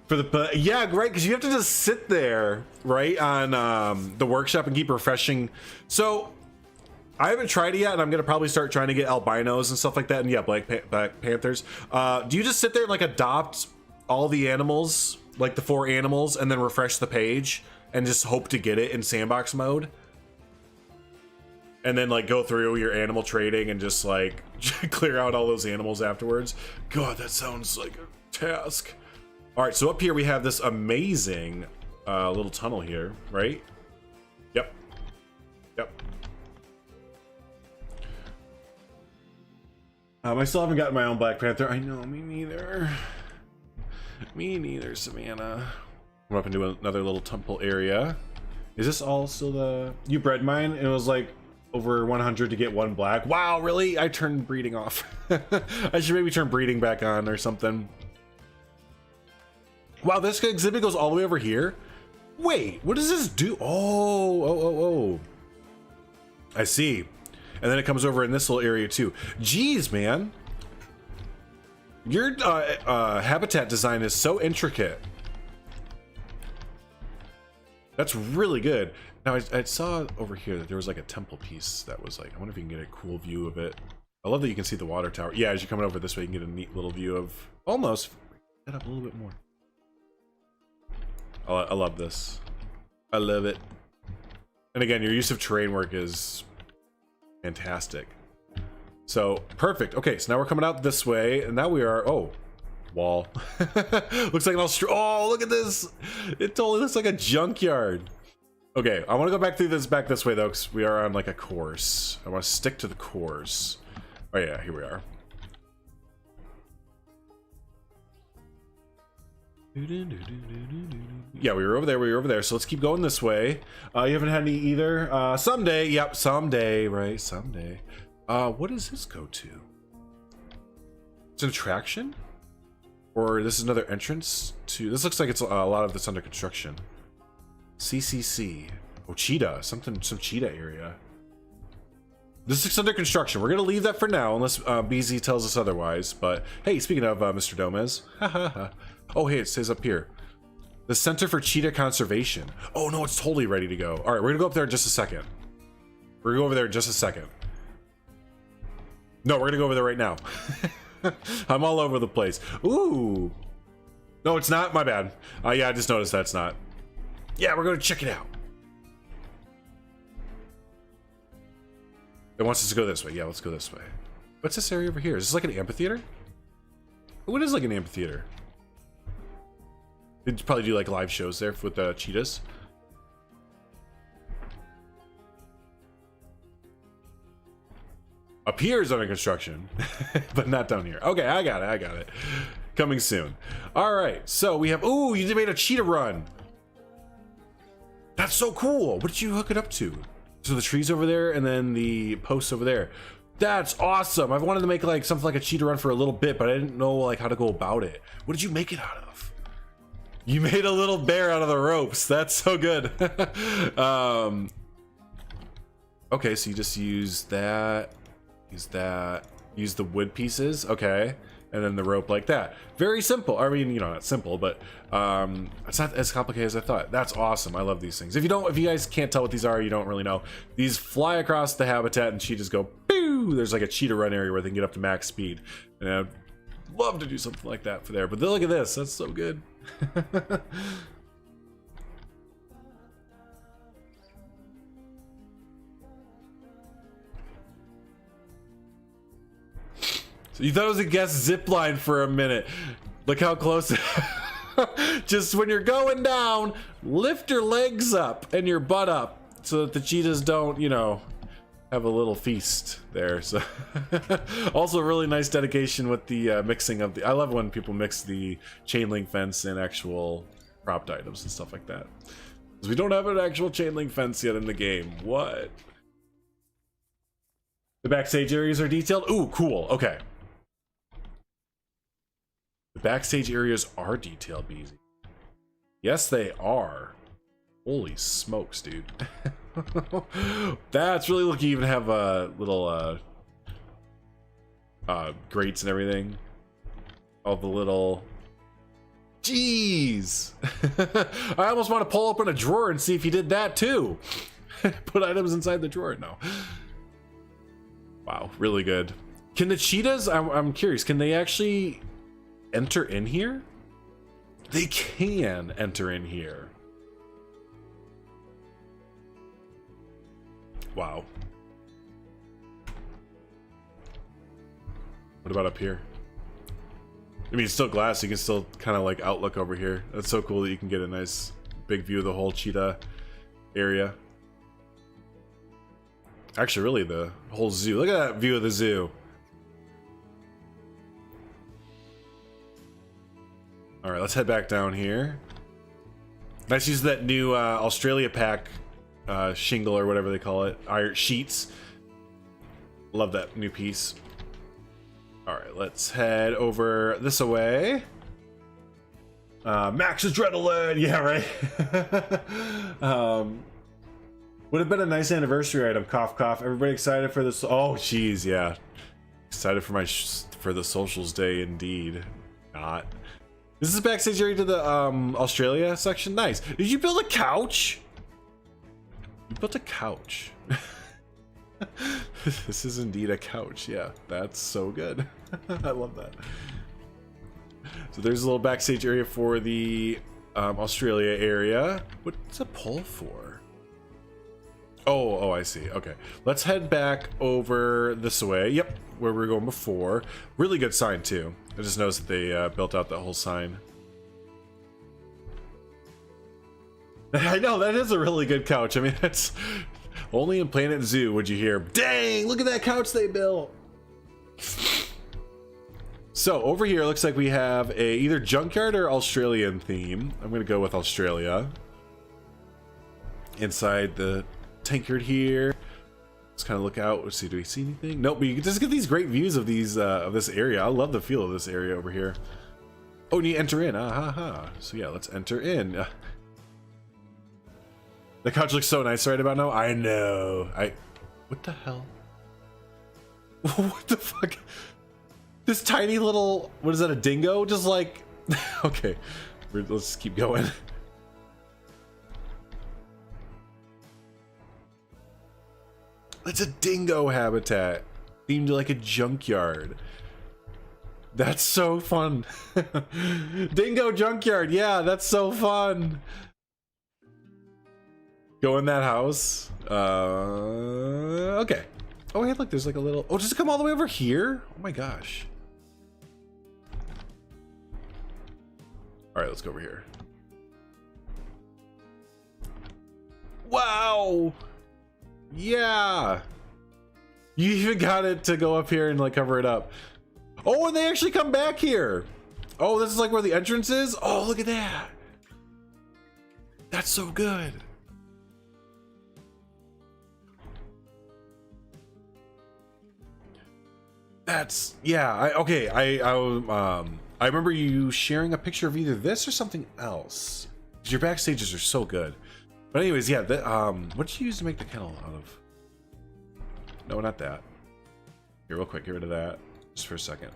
For the yeah, right, because you have to just sit there, right, on the workshop and keep refreshing. So I haven't tried it yet, and I'm gonna probably start trying to get albinos and stuff like that. And yeah, Black Panthers. Do you just sit there and like adopt all the animals, like the 4 animals, and then refresh the page and just hope to get it in sandbox mode? And then like go through your animal trading and just like clear out all those animals afterwards. God, that sounds like a task. All right, so up here we have this amazing little tunnel here, right? Yep. Yep. I still haven't gotten my own Black Panther. I know, me neither. Me neither, Savannah. We're up into another little temple area. Is this all still the... You bred mine and it was like over 100 to get 1 black. Wow, really? I turned breeding off. I should maybe turn breeding back on or something. Wow, this exhibit goes all the way over here. Wait, what does this do? Oh. I see. And then it comes over in this little area too. Jeez, man. Your habitat design is so intricate. That's really good. Now, I saw over here that there was like a temple piece that was like, I wonder if you can get a cool view of it. I love that you can see the water tower. Yeah, as you're coming over this way, you can get a neat little view of almost. Get up a little bit more. I love this. I love it. And again, your use of terrain work is fantastic. So perfect. Okay, so now we're coming out this way, and now we are. Oh, wall. Looks like an oh, look at this. It totally looks like a junkyard. Okay, I want to go back this way though, because we are on like a course. I want to stick to the course. Oh yeah, here we are. Yeah, we were over there, so let's keep going this way. You haven't had any either? Someday, yep, someday, right, someday. What does this go to? It's an attraction? Or this is another entrance to... This looks like it's a lot of this under construction. CCC. Oh, cheetah, some cheetah area. This is under construction. We're gonna leave that for now, unless BZ tells us otherwise, but hey, speaking of Mr. Domez. Oh, hey, it says up here. The Center for Cheetah Conservation. Oh, no, it's totally ready to go. All right, we're gonna go up there in just a second. We're gonna go over there in just a second. No, we're gonna go over there right now. I'm all over the place. Ooh. No, it's not. My bad. Yeah, I just noticed that's not. Yeah, we're gonna check it out. It wants us to go this way. Yeah, let's go this way. What's this area over here? Is this like an amphitheater? What is like an amphitheater? They'd probably do like live shows there with the cheetahs. Up here is under construction, but not down here. Okay, I got it. Coming soon. All right, so we have, ooh, you made a cheetah run. That's so cool. What did you hook it up to? So the trees over there and then the posts over there. That's awesome. I've wanted to make like something like a cheetah run for a little bit, but I didn't know like how to go about it. What did you make it out of? You made a little bear out of the ropes. That's so good. Okay, so you just use that. Use the wood pieces, okay, and then the rope like that. Very simple. I mean, you know, not simple, but it's not as complicated as I thought. That's awesome. I love these things. If you guys can't tell what these are, you don't really know. These fly across the habitat and cheetahs go pew. There's like a cheetah run area where they can get up to max speed, and I'd love to do something like that for there. But look at this. That's so good. So you thought it was a guest zip line for a minute. Look how close. Just when you're going down, lift your legs up and your butt up so that the cheetahs don't, you know, have a little feast there. So also really nice dedication with the mixing of the, I love when people mix the chain link fence and actual propped items and stuff like that. Because we don't have an actual chain link fence yet in the game. What? The backstage areas are detailed? Ooh, cool. Okay. The backstage areas are detailed, Beezy. Yes, they are. Holy smokes, dude. That's really lucky. You even have little grates and everything. All the little... Jeez! I almost want to pull open a drawer and see if you did that too. Put items inside the drawer. No. Wow, really good. Can the cheetahs, I'm curious, can they actually enter in here? They can enter in here. Wow. What about up here? I mean, it's still glass. You can still kind of like outlook over here. That's so cool that you can get a nice big view of the whole cheetah area. Actually, really, the whole zoo. Look at that view of the zoo. All right, let's head back down here. Let's use that new Australia pack shingle or whatever they call it. Iron sheets. Love that new piece. All right, let's head over this way. Max Adrenaline. Yeah, right. Would have been a nice anniversary item. Cough, cough. Everybody excited for this? Oh, geez, yeah. Excited for for the socials day, indeed. Not. This is backstage area to the Australia section. Nice. Did you build a couch? You built a couch. This is indeed a couch. Yeah, that's so good. I love that. So there's a little backstage area for the Australia area. What's a pole for? Oh, I see. Okay, let's head back over this way. Yep, where we were going before. Really good sign too. I just noticed that they built out that whole sign. I know, that is a really good couch. I mean, it's only in Planet Zoo would you hear, dang, look at that couch they built. So over here, looks like we have a either junkyard or Australian theme. I'm gonna go with Australia. Inside the tankard here. Let's kind of look out. Let's see, do we see anything? Nope, but you can just get these great views of these of this area. I love the feel of this area over here. Oh, and you enter in. So yeah, let's enter in. The couch looks so nice right about now. I know. What the hell? What the fuck? This tiny little, what is that, a dingo? Just like, okay, let's keep going. It's a dingo habitat themed like a junkyard. That's so fun. Dingo junkyard, yeah, that's so fun. Go in that house. Okay. Oh, hey, look, there's like a little, oh, does it come all the way over here? Oh my gosh. All right, let's go over here. Wow. Yeah. You even got it to go up here and like cover it up. Oh, and they actually come back here. Oh, this is like where the entrance is. Oh, look at that. That's so good. That's, yeah. I remember you sharing a picture of either this or something else. Your backstages are so good. But anyways, yeah. What did you use to make the kennel out of? No, not that. Here, real quick, get rid of that just for a second.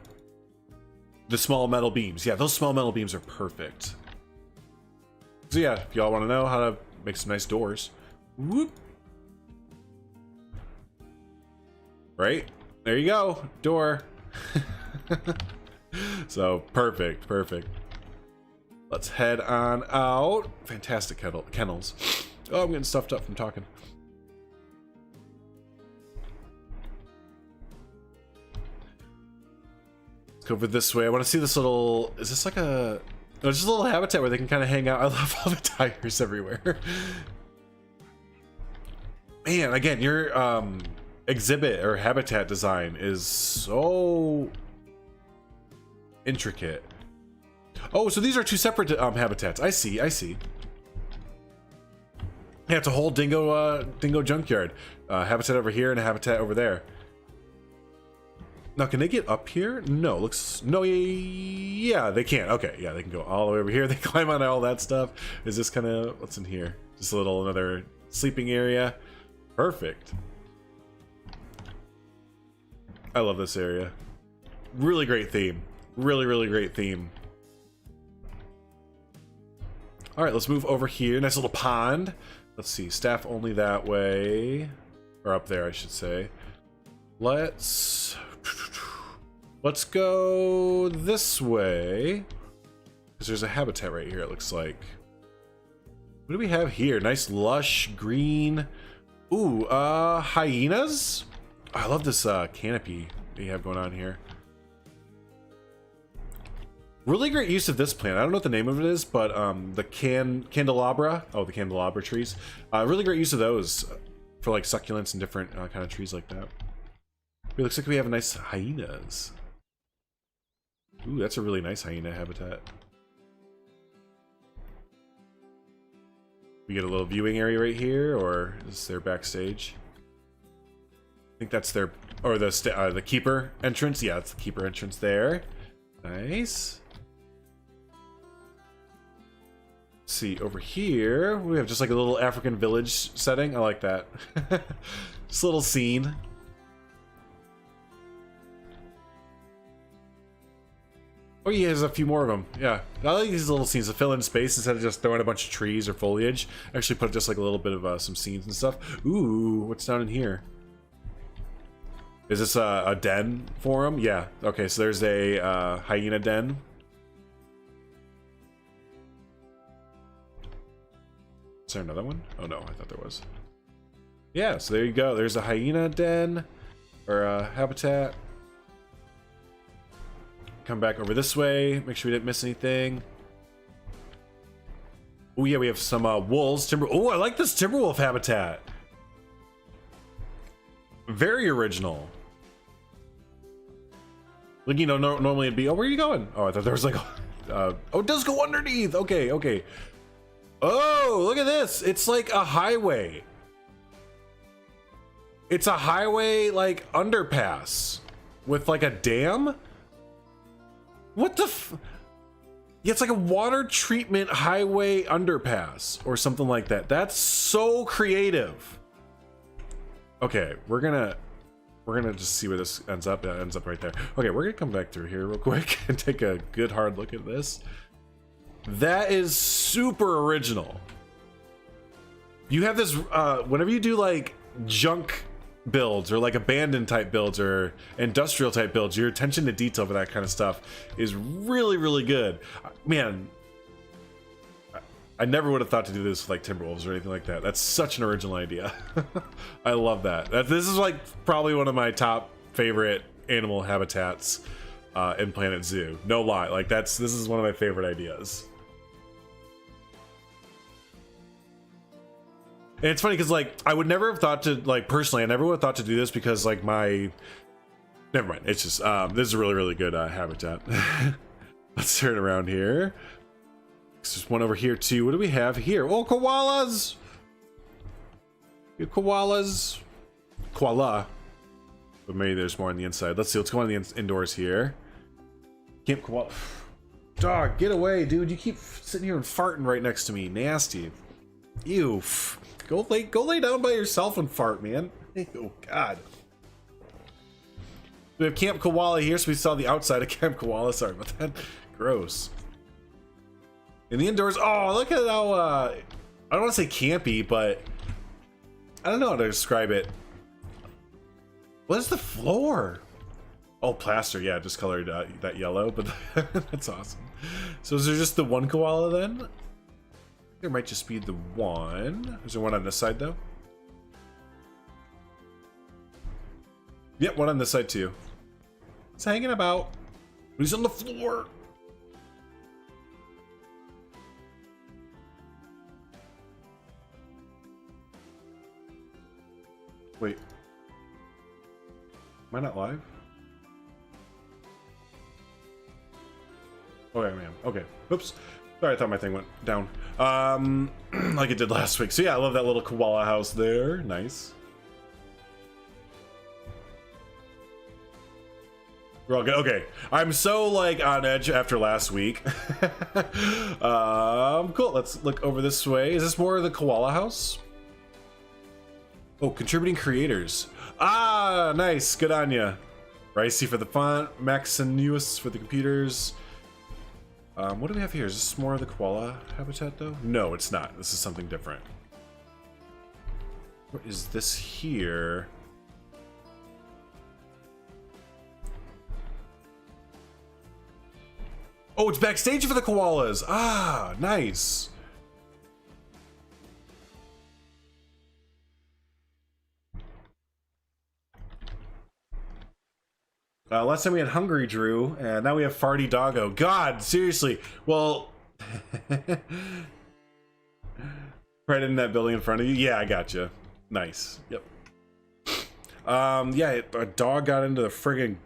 The small metal beams. Yeah, those small metal beams are perfect. So yeah, if y'all want to know how to make some nice doors, whoop. Right? There you go. Door. So perfect, perfect. Let's head on out. Fantastic kennels. Oh, I'm getting stuffed up from talking. Let's go over this way. I want to see this little, is this like a, oh, just a little habitat where they can kind of hang out. I love all the tires everywhere. Man, again, your exhibit or habitat design is so intricate. Oh, so these are two separate habitats. I see, I see. Yeah, it's a whole dingo junkyard. Habitat over here and a habitat over there. Now, can they get up here? No, looks, no, yeah, they can. Okay, yeah, they can go all the way over here. They climb on all that stuff. Is this kind of, what's in here? Just a little, another sleeping area. Perfect. I love this area. Really great theme. Really, really great theme. All right, let's move over here. Nice little pond. Let's see, staff only that way. Or up there, I should say. Let's go this way. Because there's a habitat right here, it looks like. What do we have here? Nice lush green. Ooh, hyenas? Oh, I love this canopy that you have going on here. Really great use of this plant. I don't know what the name of it is, but the candelabra. Oh, the candelabra trees. Really great use of those for like succulents and different kind of trees like that. It looks like we have a nice hyenas. Ooh, that's a really nice hyena habitat. We get a little viewing area right here, or is this their backstage? I think that's their, or the keeper entrance. Yeah, it's the keeper entrance there. Nice. Let's see, over here we have just like a little African village setting. I like that. Just a little scene. Oh yeah, there's a few more of them. Yeah, I like these little scenes to fill in space instead of just throwing a bunch of trees or foliage. Actually put just like a little bit of some scenes and stuff. Ooh, what's down in here? Is this a den for them? Yeah. Okay, so there's a hyena den. Is there another one? Oh no, I thought there was. Yeah, so there you go. There's a hyena den, or a habitat. Come back over this way. Make sure we didn't miss anything. Oh yeah, we have some wolves. Oh, I like this Timberwolf habitat. Very original. Like, you know, normally it'd be, oh, where are you going? Oh, I thought there was like, oh, it does go underneath. Okay, okay. Oh, look at this. It's like a highway. It's a highway, like, underpass with like a dam. What the yeah, it's like a water treatment highway underpass or something like that. That's so creative. Okay, we're gonna just see where this ends up. It ends up right there. Okay, we're gonna come back through here real quick and take a good hard look at this. That is super original. You have this whenever you do like junk builds or like abandoned type builds or industrial type builds, your attention to detail for that kind of stuff is really, really good. Man, I never would have thought to do this with like Timberwolves or anything like that. That's such an original idea. I love that. This is like probably one of my top favorite animal habitats in Planet Zoo. No lie, like this is one of my favorite ideas. And it's funny because like I would never have thought to, like, personally, I never would have thought to do this because like my, never mind. It's just this is a really good habitat. Let's turn around here. There's one over here too. What do we have here? Oh, koalas! You koalas. Koala. But maybe there's more on the inside. Let's see. Let's go on the indoors here. Camp koala. Dog, get away, dude. You keep sitting here and farting right next to me. Nasty. Ew. Go lay down by yourself and fart, man. Oh God. We have Camp Koala here, so we saw the outside of Camp Koala. Sorry about that. Gross. In the indoors, oh, look at how, I don't want to say campy, but I don't know how to describe it. What is the floor? Oh, plaster, yeah, just colored that yellow, but that's awesome. So is there just the one koala then? There might just be the one. Is there one on this side though? Yep, one on this side too. It's hanging about. He's on the floor. Wait. Am I not live? Oh, yeah, I am. Okay. Oops. Sorry, I thought my thing went down. Like it did last week. So yeah, I love that little koala house there. Nice. We're all good. Okay. I'm so like on edge after last week. Cool. Let's look over this way. Is this more of the koala house? Oh, contributing creators. Ah, nice. Good on ya. Ricey for the font. Maxinuous for the computers. What do we have here? Is this more of the koala habitat though? No, it's not. This is something different. What is this here? Oh, it's backstage for the koalas. Ah, nice. Last time we had Hungry Drew, and now we have Farty Doggo. God, seriously. Well, right in that building in front of you. Yeah, I gotcha. Nice. Yep. Yeah, a dog got into the friggin'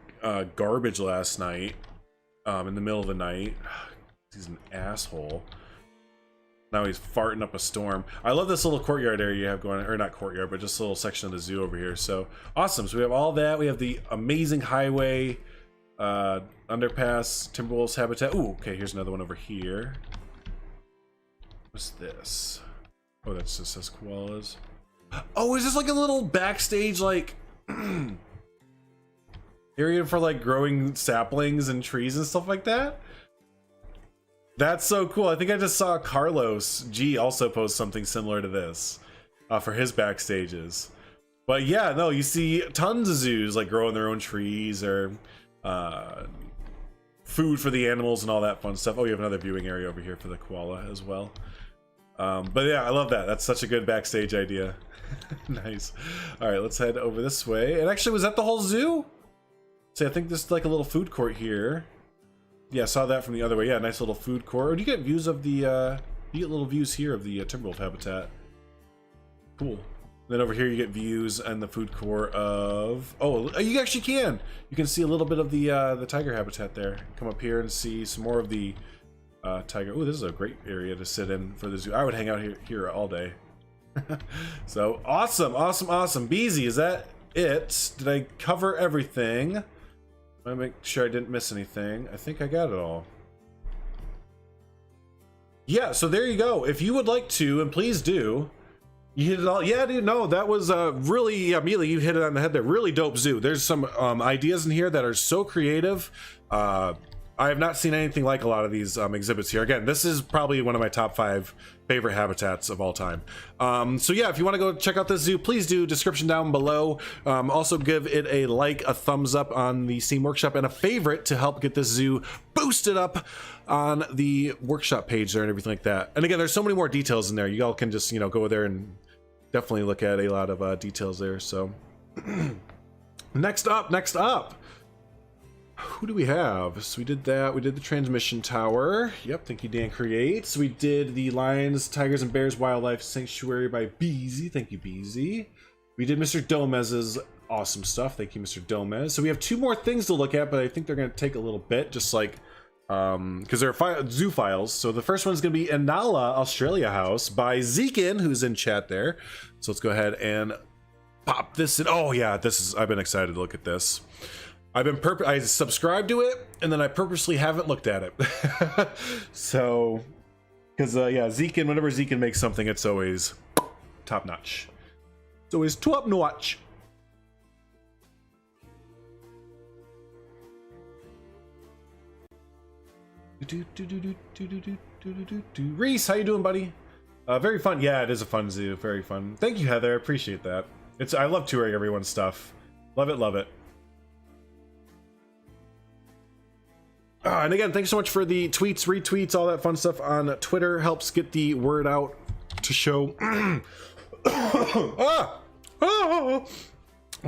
garbage last night. In the middle of the night. He's an asshole. Now he's farting up a storm. I love this little courtyard area you have going, or not courtyard, but just a little section of the zoo over here. So awesome. So we have all that. We have the amazing highway, underpass, Timberwolves habitat. Ooh, okay, here's another one over here. What's this? Oh, that's just says koalas. Oh, is this like a little backstage, like area for like growing saplings and trees and stuff like that? That's so cool. I think I just saw Carlos G also post something similar to this for his backstages. But yeah, no, you see tons of zoos like growing their own trees or food for the animals and all that fun stuff. Oh, you have another viewing area over here for the koala as well. But yeah, I love that. That's such a good backstage idea. Nice. All right, let's head over this way. And actually, was that the whole zoo? See, I think there's like a little food court here. Yeah, I saw that from the other way. Yeah, nice little food court. Or do you get views of the, you get little views here of the Timberwolf habitat. Cool. Then over here you get views and the food court of, oh, you actually can. You can see a little bit of the tiger habitat there. Come up here and see some more of the tiger. Oh, this is a great area to sit in for the zoo. I would hang out here all day. So awesome, awesome, awesome. Beezy, is that it? Did I cover everything? I make sure I didn't miss anything. I think I got it all. Yeah, so there you go. If you would like to, and please do, you hit it all. Yeah, dude, no, that was really, immediately you hit it on the head there. Really dope zoo. There's some ideas in here that are so creative. I have not seen anything like a lot of these exhibits here. Again, this is probably one of my top 5 favorite habitats of all time. So yeah, if you want to go check out this zoo, please do. Description down below. Also give it a like, a thumbs up on the Steam Workshop, and a favorite to help get this zoo boosted up on the workshop page there and everything like that. And again, there's so many more details in there. You all can just, you know, go there and definitely look at a lot of details there. So next up. Who do we have? So we did that. We did the transmission tower. Yep, thank you, Dan Creates. We did the Lions, Tigers, and Bears Wildlife Sanctuary by Beezy. Thank you, Beezy. We did Mr. Domez's awesome stuff. Thank you, Mr. Domez. So we have 2 more things to look at, but I think they're going to take a little bit, just like, because they're zoo files. So the first one's going to be Inala Australia House by Zekin, who's in chat there. So let's go ahead and pop this in. Oh yeah, I've been excited to look at this. I subscribed to it, and then I purposely haven't looked at it. So, because yeah, Zekin, whenever Zekin makes something, it's always top notch. It's always top notch. Reese, how you doing, buddy? Very fun. Yeah, it is a fun zoo. Very fun. Thank you, Heather. I appreciate that. I love touring everyone's stuff. Love it, love it. And again, thanks so much for the tweets, retweets, all that fun stuff on Twitter. Helps get the word out to show. Well,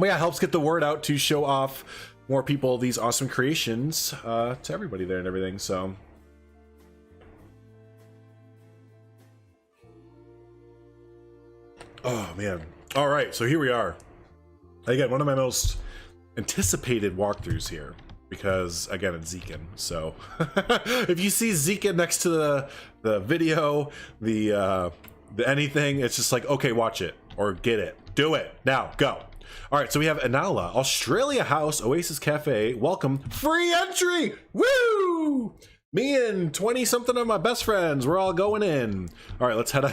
yeah, helps get the word out to show off more people these awesome creations to everybody there and everything. So, oh man! All right, so here we are. Again, one of my most anticipated walkthroughs here. Because again, it's Zekin. So if you see Zekin next to the video, the anything, it's just like, okay, watch it or get it, do it now, go. All right, so we have Inala Australia House Oasis Cafe. Welcome, free entry. Woo! Me and 20 something of my best friends, we're all going in. All right, let's head on.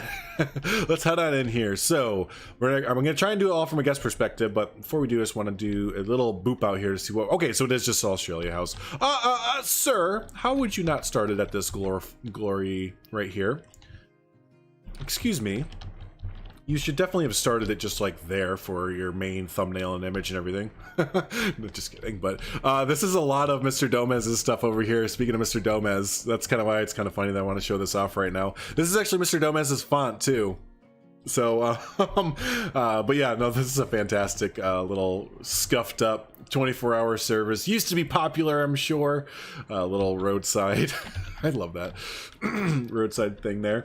Let's head on in here. So I'm gonna try and do it all from a guest perspective, but before we do, I just want to do a little boop out here to see what. Okay, so it is just Australia House. Sir, how would you not start it at this glory right here? Excuse me. You should definitely have started it just like there for your main thumbnail and image and everything. Just kidding, but this is a lot of Mr. Domez's stuff over here. Speaking of Mr. Domez, that's kind of why it's kind of funny that I want to show this off right now. This is actually Mr. Domez's font too. So, but yeah, no, this is a fantastic little scuffed up 24-hour service. Used to be popular, I'm sure. Little roadside. I love that roadside thing there.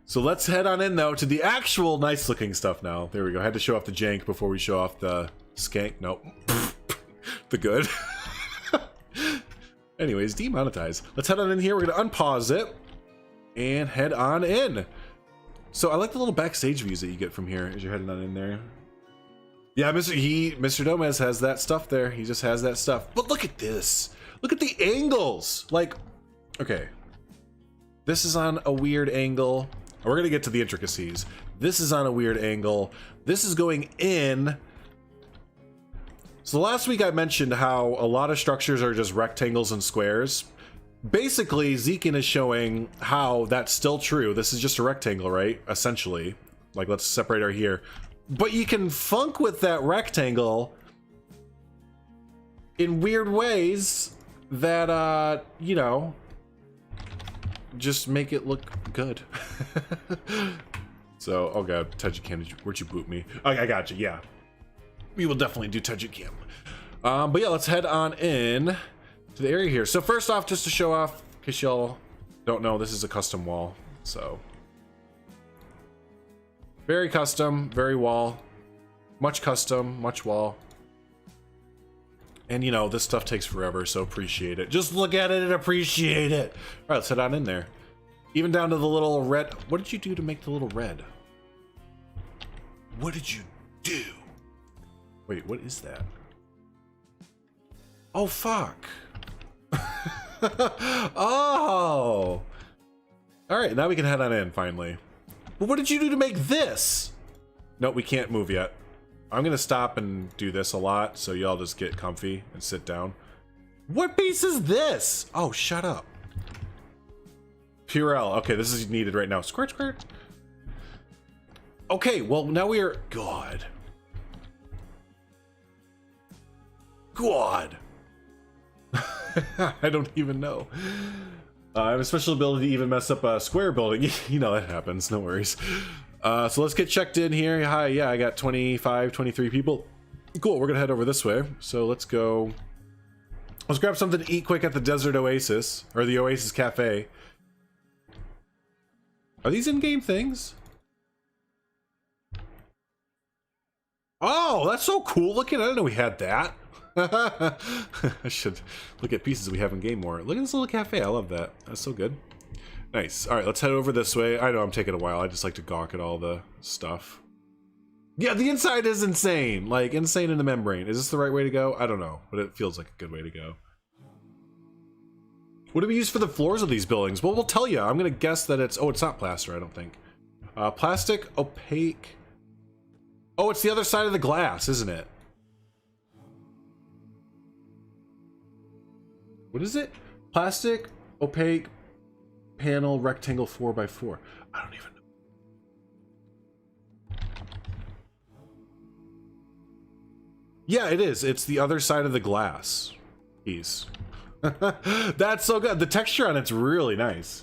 So let's head on in though to the actual nice looking stuff now. There we go. I had to show off the jank before we show off the skank. Nope. The good. Anyways, demonetize. Let's head on in here. We're going to unpause it and head on in. So I like the little backstage views that you get from here as you're heading on in there. Yeah, Mr. Domez has that stuff there. He just has that stuff. But look at this. Look at the angles. Like, okay. This is on a weird angle. We're gonna get to the intricacies. This is on a weird angle. This is going in. So last week I mentioned how a lot of structures are just rectangles and squares. Basically, Zekin is showing how that's still true. This is just a rectangle, right? Essentially. Like, let's separate our here. But you can funk with that rectangle in weird ways that, you know, just make it look good. So, oh god, Tejicam, where'd you boot me? I got you, yeah. We will definitely do Tejicam. But yeah, let's head on in to the area here. So first off, just to show off, in case y'all don't know, this is a custom wall. So, very custom, very wall. Much custom, much wall. And you know, this stuff takes forever, so appreciate it. Just look at it and appreciate it. All right, let's head on in there. Even down to the little red. What did you do to make the little red? What did you do? Wait, what is that? Oh, fuck. Oh. All right, now we can head on in, finally. But what did you do to make this? No, we can't move yet. I'm gonna stop and do this a lot, so y'all just get comfy and sit down. What piece is this? Oh, shut up. Purell. Okay, this is needed right now. Squirt, squirt. Okay, well, now we are... God. God. I don't even know. I have a special ability to even mess up a square building. You know that happens, no worries. So let's get checked in here. Hi, yeah, I got 25, 23 people. Cool, we're gonna head over this way. So let's go Let's grab something to eat quick at the Desert Oasis, or the Oasis Cafe. Are these in-game things? Oh, that's so cool looking. I didn't know we had that. I should look at pieces we have in game more. Look at this little cafe. I love that. That's so good. Nice. All right, let's head over this way. I know I'm taking a while. I just like to gawk at all the stuff. Yeah, the inside is insane. Like, insane in the membrane. Is this the right way to go? I don't know, but it feels like a good way to go. What do we use for the floors of these buildings? Well, we'll tell you. I'm going to guess that it's... Oh, it's not plaster, I don't think. Plastic, opaque... Oh, it's the other side of the glass, isn't it? What is it? Plastic, opaque, panel, rectangle 4x4. I don't even know. Yeah, it is. It's the other side of the glass piece. That's so good. The texture on it's really nice.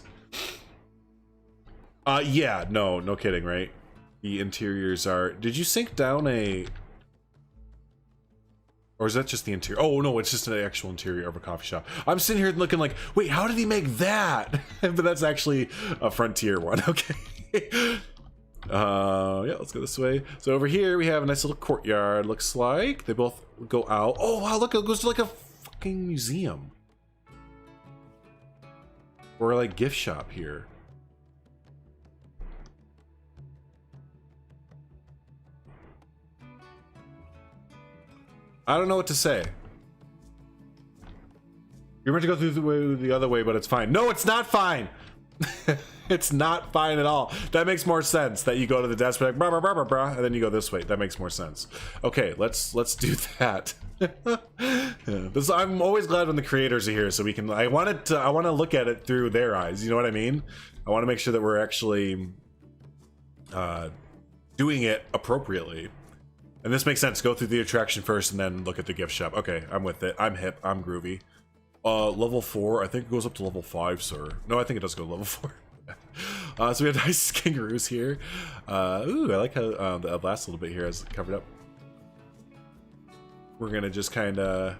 Yeah, no kidding, right? The interiors are... Did you sink down a... Or is that just the interior? Oh, no, it's just an actual interior of a coffee shop. I'm sitting here looking like, wait, how did he make that? But that's actually a Frontier one, okay. Yeah, let's go this way. So over here, we have a nice little courtyard, looks like. They both go out. Oh, wow, look, it goes to like a fucking museum. Or like gift shop here. I don't know what to say. You're meant to go through the other way, but it's fine. No, it's not fine. It's not fine at all. That makes more sense that you go to the desk, like, brah, brah, brah, brah, brah, and then you go this way. That makes more sense. Okay, let's do that. Yeah, I'm always glad when the creators are here, so we can. I want to look at it through their eyes. You know what I mean? I want to make sure that we're actually doing it appropriately. And this makes sense. Go through the attraction first and then look at the gift shop. Okay, I'm with it. I'm hip. I'm groovy. Level 4. I think it goes up to level 5, sir. No, I think it does go to level 4. So we have nice kangaroos here. Ooh, I like how the last little bit here is covered up. We're going to just kind of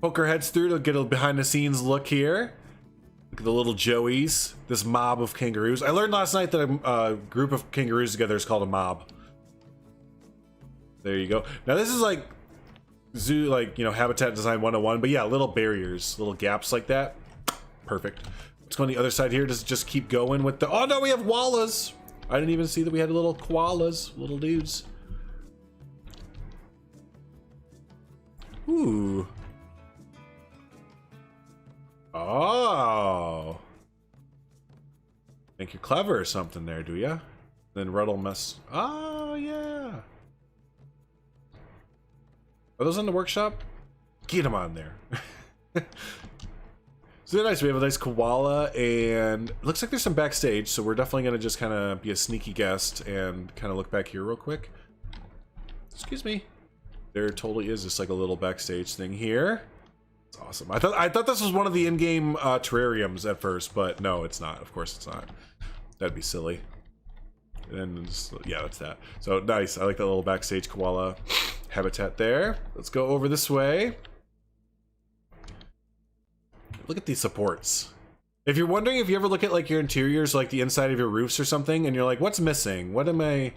poke our heads through to get a behind-the-scenes look here. Look at the little joeys. This mob of kangaroos. I learned last night that a group of kangaroos together is called a mob. There you go. Now this is like zoo, like, you know, habitat design 101, but yeah, little barriers, little gaps like that. Perfect. Let's go on the other side here. Does it just keep going with the... Oh no, we have koalas. I didn't even see that we had little koalas, little dudes. Ooh. Oh. Think you're clever or something there, do ya? Then Ruddle mess... Oh, yeah. Are those in the workshop? Get them on there. So they're nice. We have a nice koala, and it looks like there's some backstage, so we're definitely going to just kind of be a sneaky guest and kind of look back here real quick. Excuse me. There totally is just like a little backstage thing here. It's awesome. I thought this was one of the in-game terrariums at first, but no, it's not. Of course it's not. That'd be silly. And just, yeah, that's that. So nice. I like that little backstage koala habitat there. Let's go over this way. Look at these supports. If you're wondering, if you ever look at like your interiors, like the inside of your roofs or something, and you're like, what's missing? What am I...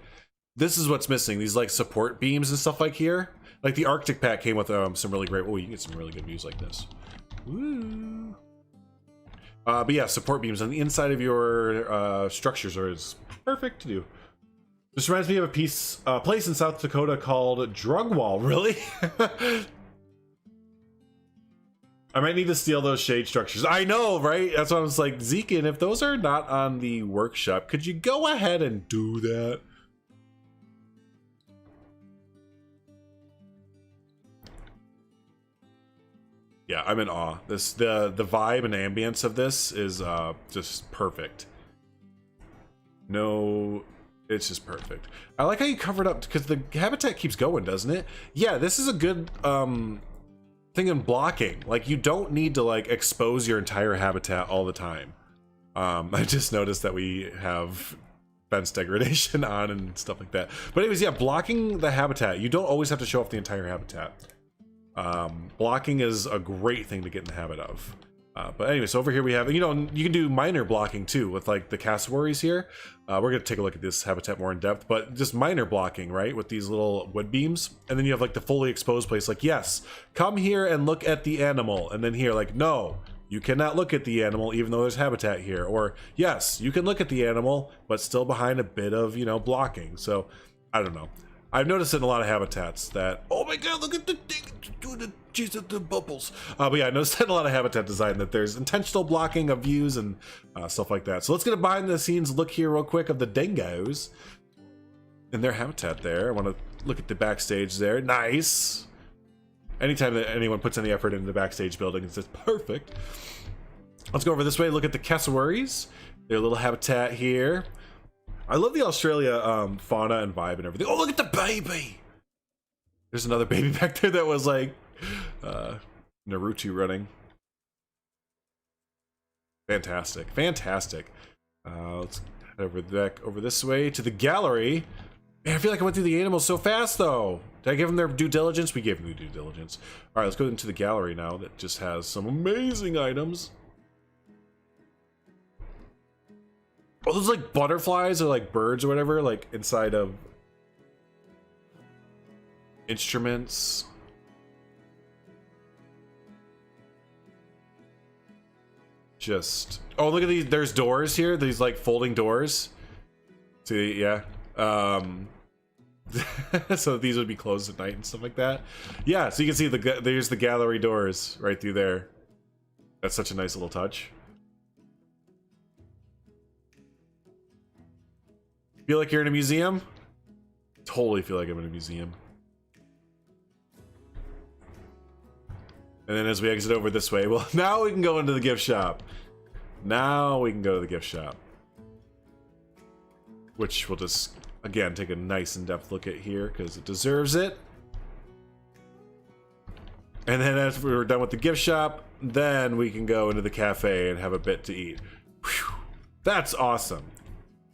This is what's missing. These like support beams and stuff like here. Like the Arctic pack came with some really great... Oh, you can get some really good views like this. Woo. But yeah, support beams on the inside of your structures is perfect to do. This reminds me of a place in South Dakota called Drugwall. Really? I might need to steal those shade structures. I know, right? That's why I was like, Zekin, if those are not on the workshop, could you go ahead and do that? Yeah, I'm in awe. The vibe and ambience of this is just perfect. No, it's just perfect. I like how you covered up, because the habitat keeps going, doesn't it? Yeah, this is a good thing in blocking. Like, you don't need to like expose your entire habitat all the time. I just noticed that we have fence degradation on and stuff like that. But anyways, yeah, blocking the habitat. You don't always have to show off the entire habitat. Blocking is a great thing to get in the habit of. But anyway, so over here we have, you know, you can do minor blocking too with like the cassowaries here. We're gonna take a look at this habitat more in depth, but just minor blocking, right? With these little wood beams. And then you have like the fully exposed place, like, yes, come here and look at the animal. And then here, like, no, you cannot look at the animal even though there's habitat here. Or yes, you can look at the animal, but still behind a bit of, you know, blocking. So I don't know. I've noticed in a lot of habitats that, oh my god, look at the thing, Jesus, the bubbles. But yeah, I noticed in a lot of habitat design that there's intentional blocking of views and stuff like that. So let's get a behind the scenes look here real quick of the dingoes and their habitat there. I want to look at the backstage there. Nice. Anytime that anyone puts any effort into the backstage building, it's just perfect. Let's go over this way, look at the cassowaries. Their little habitat here. I love the Australia fauna and vibe and everything. Oh, look at the baby! There's another baby back there that was like Naruto running. Fantastic, fantastic. Let's head over this way to the gallery. Man, I feel like I went through the animals so fast though. Did I give them their due diligence? We gave them their due diligence. All right, let's go into the gallery now that just has some amazing items. Oh, those like butterflies or like birds or whatever, like inside of instruments. Just, oh, look at these, there's doors here, these like folding doors. See, yeah. So these would be closed at night and stuff like that. Yeah, so you can see there's the gallery doors right through there. That's such a nice little touch. Feel like you're in a museum? Totally feel like I'm in a museum. And then as we exit over this way, well, now we can go into the gift shop. Now we can go to the gift shop. Which we'll just, again, take a nice in-depth look at here, because it deserves it. And then as we're done with the gift shop, then we can go into the cafe and have a bit to eat. Whew, that's awesome.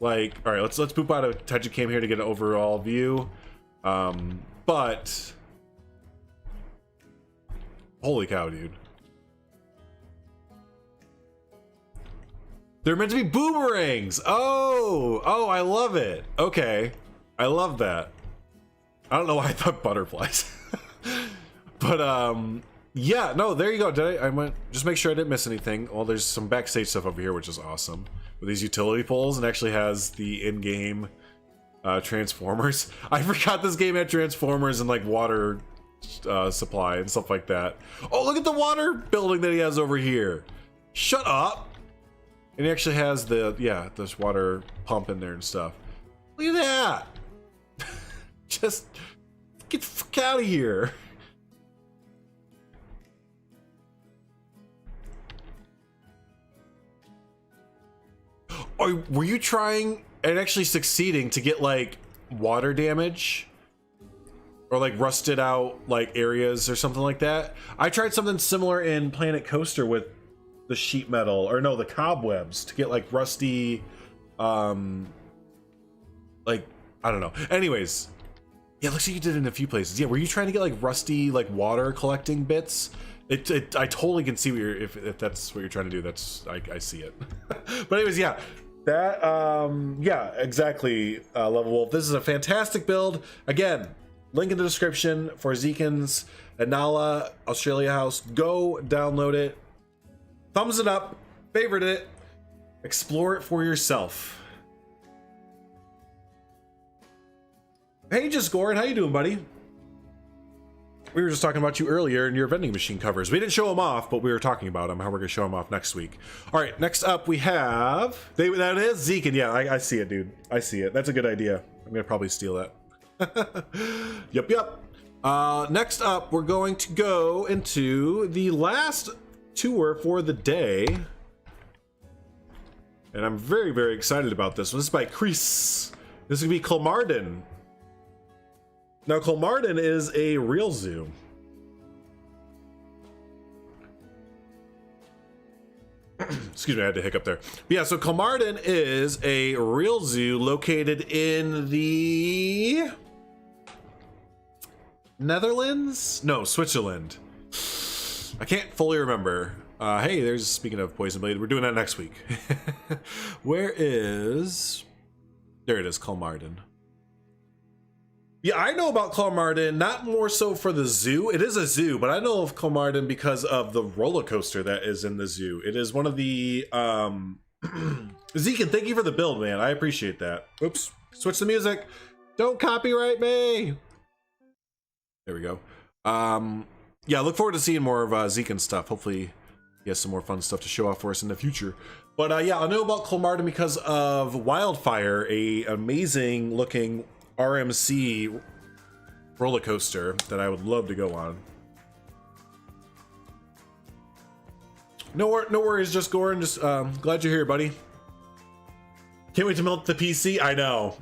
Like, all right, let's boop out of Tejicam here to get an overall view. But holy cow, dude. They're meant to be boomerangs. Oh, I love it. Okay, I love that. I don't know why I thought butterflies. But yeah, no, there you go. I went just make sure I didn't miss anything. Well, there's some backstage stuff over here, which is awesome. With these utility poles, and actually has the in-game transformers. I forgot this game had transformers and like water supply and stuff like that. Oh, look at the water building that he has over here. Shut up. And he actually has the, yeah, this water pump in there and stuff. Look at that. Just get the fuck out of here. Or were you trying and actually succeeding to get like water damage or like rusted out like areas or something like that? I tried something similar in Planet Coaster with the sheet metal, or no, the cobwebs, to get like rusty like, I don't know. Anyways, yeah, looks like you did it in a few places. Yeah, were you trying to get like rusty like water collecting bits? I totally can see what you're, if that's what you're trying to do. That's, I see it. But anyways, yeah, that yeah, exactly. Level Wolf, this is a fantastic build. Again, link in the description for Zekin's Anala Australia House. Go download it, thumbs it up, favorite it, explore it for yourself. Hey, just Goran, how you doing, buddy? We were just talking about you earlier in your vending machine covers. We didn't show them off, but we were talking about them, how we're gonna show them off next week. All right, next up we have, that is Zekin. Yeah, I see it, dude. I see it. That's a good idea. I'm gonna probably steal that. Yep. Next up, we're going to go into the last tour for the day. And I'm very, very excited about this one. This is by Chris. This is gonna be Colmardin. Now, Colmardin is a real zoo. Excuse me, I had to hiccup there. But yeah, so Colmardin is a real zoo located in the Netherlands? No, Switzerland. I can't fully remember. Hey, there's, speaking of Poison Blade, we're doing that next week. Where is... There it is, Colmardin. Yeah, I know about Colmardin, not more so for the zoo. It is a zoo, but I know of Colmardin because of the roller coaster that is in the zoo. It is one of the... Zekin, thank you for the build, man. I appreciate that. Oops, switch the music. Don't copyright me. There we go. Yeah, look forward to seeing more of Zekin stuff. Hopefully he has some more fun stuff to show off for us in the future. But yeah, I know about Colmardin because of Wildfire, a amazing looking RMC roller coaster that I would love to go on. No worries, just Goran. Just glad you're here, buddy. Can't wait to melt the PC. I know.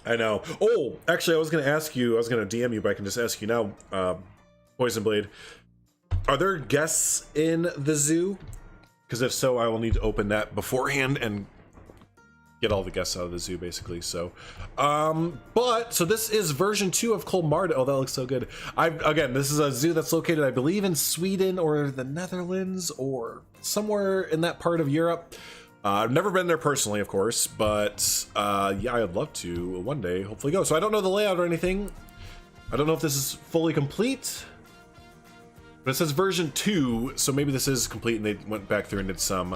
I know. Oh, actually, I was gonna ask you. I was gonna DM you, but I can just ask you now. Poison Blade, are there guests in the zoo? Because if so, I will need to open that beforehand and get all the guests out of the zoo, basically. So, so this is version 2 of Colmardin. Oh, that looks so good. Again, this is a zoo that's located, I believe, in Sweden or the Netherlands or somewhere in that part of Europe. I've never been there personally, of course, but yeah, I'd love to one day hopefully go. So I don't know the layout or anything. I don't know if this is fully complete, but it says version 2, so maybe this is complete and they went back through and did some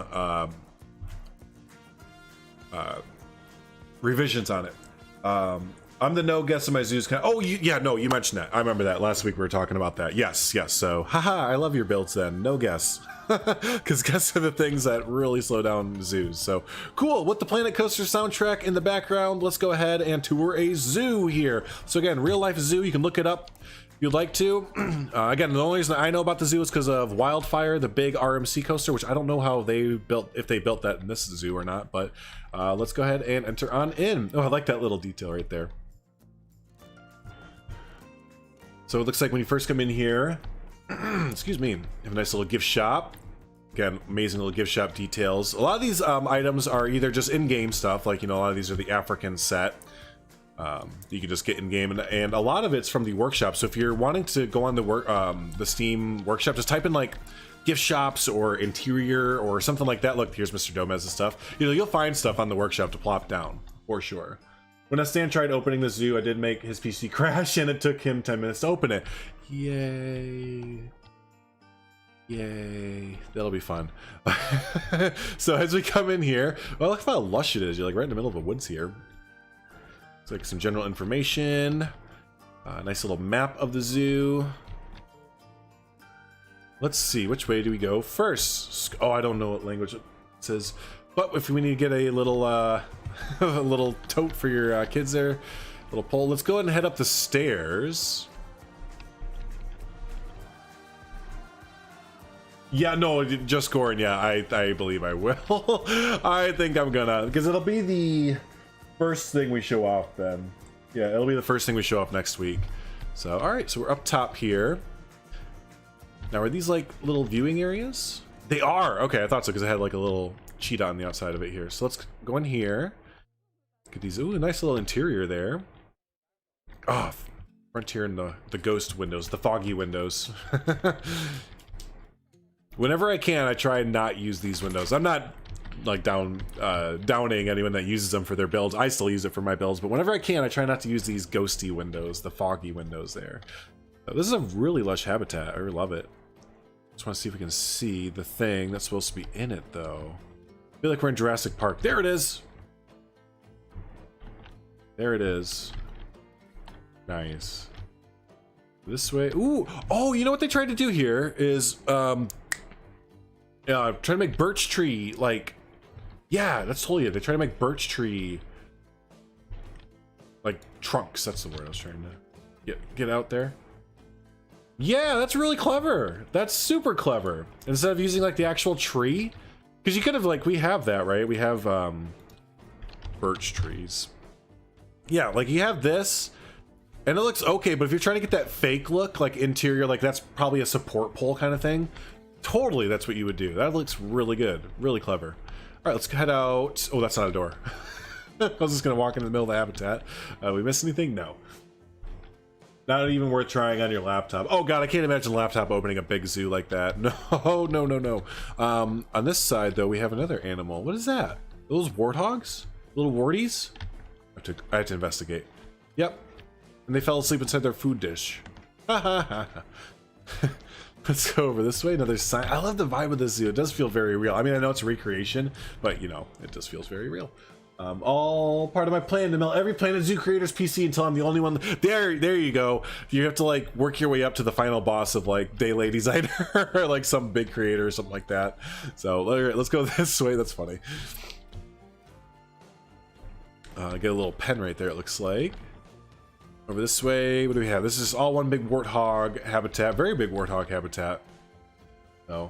revisions on it. I'm the no guest in my zoos. Oh, yeah, no, you mentioned that. I remember that last week we were talking about that. Yes. So, haha, I love your builds then. No guests. Because guests are the things that really slow down zoos. So cool. With the Planet Coaster soundtrack in the background, let's go ahead and tour a zoo here. So again, real life zoo. You can look it up if you'd like to. Again, the only reason I know about the zoo is because of Wildfire, the big RMC coaster, which I don't know how they built, if they built that in this zoo or not. But let's go ahead and enter on in. Oh, I like that little detail right there. So it looks like when you first come in here, excuse me, you have a nice little gift shop. Again, amazing little gift shop details. A lot of these items are either just in-game stuff, like, you know, a lot of these are the African set. You can just get in-game, and a lot of it's from the workshop. So if you're wanting to go on the Steam workshop, just type in like gift shops or interior or something like that. Look, here's Mr. DOMEZ and stuff. You know, you'll find stuff on the workshop to plop down for sure. When Stan tried opening the zoo, I did make his PC crash, and it took him 10 minutes to open it. Yay. Yay. That'll be fun. So as we come in here, well, look how lush it is. You're like right in the middle of the woods here. It's like some general information. Nice little map of the zoo. Let's see, which way do we go first? Oh, I don't know what language it says. But if we need to get a little a little tote for your kids there, little pole, let's go ahead and head up the stairs. Yeah, no, just Goran. Yeah, I believe I will. I think I'm gonna, because it'll be the first thing we show off then. Yeah, it'll be the first thing we show off next week. So, all right, so we're up top here. Now, are these like little viewing areas? They are. Okay, I thought so because I had like a little cheetah on the outside of it here. So let's go in here. Get these. Ooh, a nice little interior there. Oh, frontier and the ghost windows, the foggy windows. Whenever I can, I try and not use these windows. I'm not like downing anyone that uses them for their builds. I still use it for my builds, but whenever I can, I try not to use these ghosty windows, the foggy windows there. This is a really lush habitat. I really love it. Just want to see if we can see the thing that's supposed to be in it, though. I feel like we're in Jurassic Park. There it is. There it is. Nice. This way. Ooh. Oh, you know what they tried to do here is trying to make birch tree like, yeah, that's totally it. They try to make birch tree like trunks. That's the word I was trying to get out there. Yeah, that's really clever. That's super clever. Instead of using like the actual tree, because you could have like, we have that, right? We have birch trees. Yeah, like you have this and it looks okay, but if you're trying to get that fake look, like interior, like that's probably a support pole kind of thing. Totally, that's what you would do. That looks really good, really clever. All right, let's head out. Oh, that's not a door. I was just gonna walk in the middle of the habitat. We missed anything? No. Not even worth trying on your laptop. Oh god, I can't imagine a laptop opening a big zoo like that. No, no, no, no. On this side though, we have another animal. What is that? Those warthogs? Little warties? I have to investigate. Yep. And they fell asleep inside their food dish. Ha ha ha. Let's go over this way. Another sign. I love the vibe of this zoo. It does feel very real. I mean, I know it's a recreation, but you know, it just feels very real. All part of my plan to melt every Planet Zoo creator's PC until I'm the only one. There you go. You have to like work your way up to the final boss of like Daylay Designer or like some big creator or something like that. So let's go this way. That's funny. Get a little pen right there, it looks like. Over this way, what do we have? This is all one big warthog habitat. Very big warthog habitat. So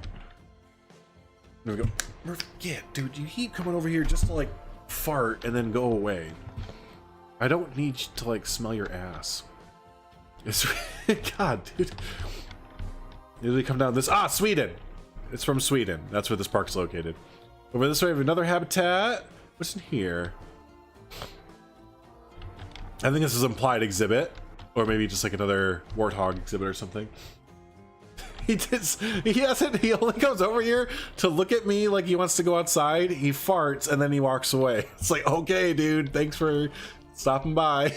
there we go. Murph, yeah, dude, you keep coming over here just to like fart and then go away. I don't need to like smell your ass. It's God, dude. Did they come down this? Ah, Sweden. It's from Sweden. That's where this park's located. Over this way, we have another habitat. What's in here? I think this is an implied exhibit, or maybe just like another warthog exhibit or something. He only comes over here to look at me like he wants to go outside. He farts and then he walks away. It's like, okay, dude, thanks for stopping by.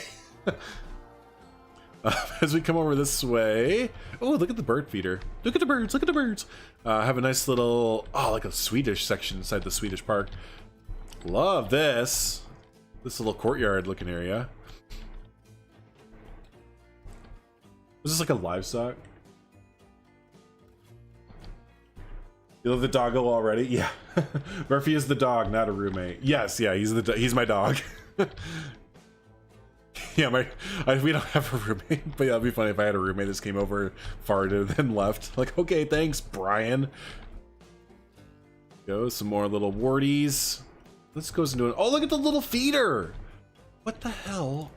As we come over this way, oh, look at the bird feeder. Look at the birds, look at the birds. Have a nice little, oh, like a Swedish section inside the Swedish park. Love this. This little courtyard looking area. Was this like a livestock? You love the doggo already? Yeah. Murphy is the dog, not a roommate. Yes, yeah, he's my dog. Yeah, we don't have a roommate, but yeah, it'd be funny if I had a roommate that came over, farted, then left. Like, okay, thanks, Brian. Go, some more little warties. This goes into an, oh, look at the little feeder. What the hell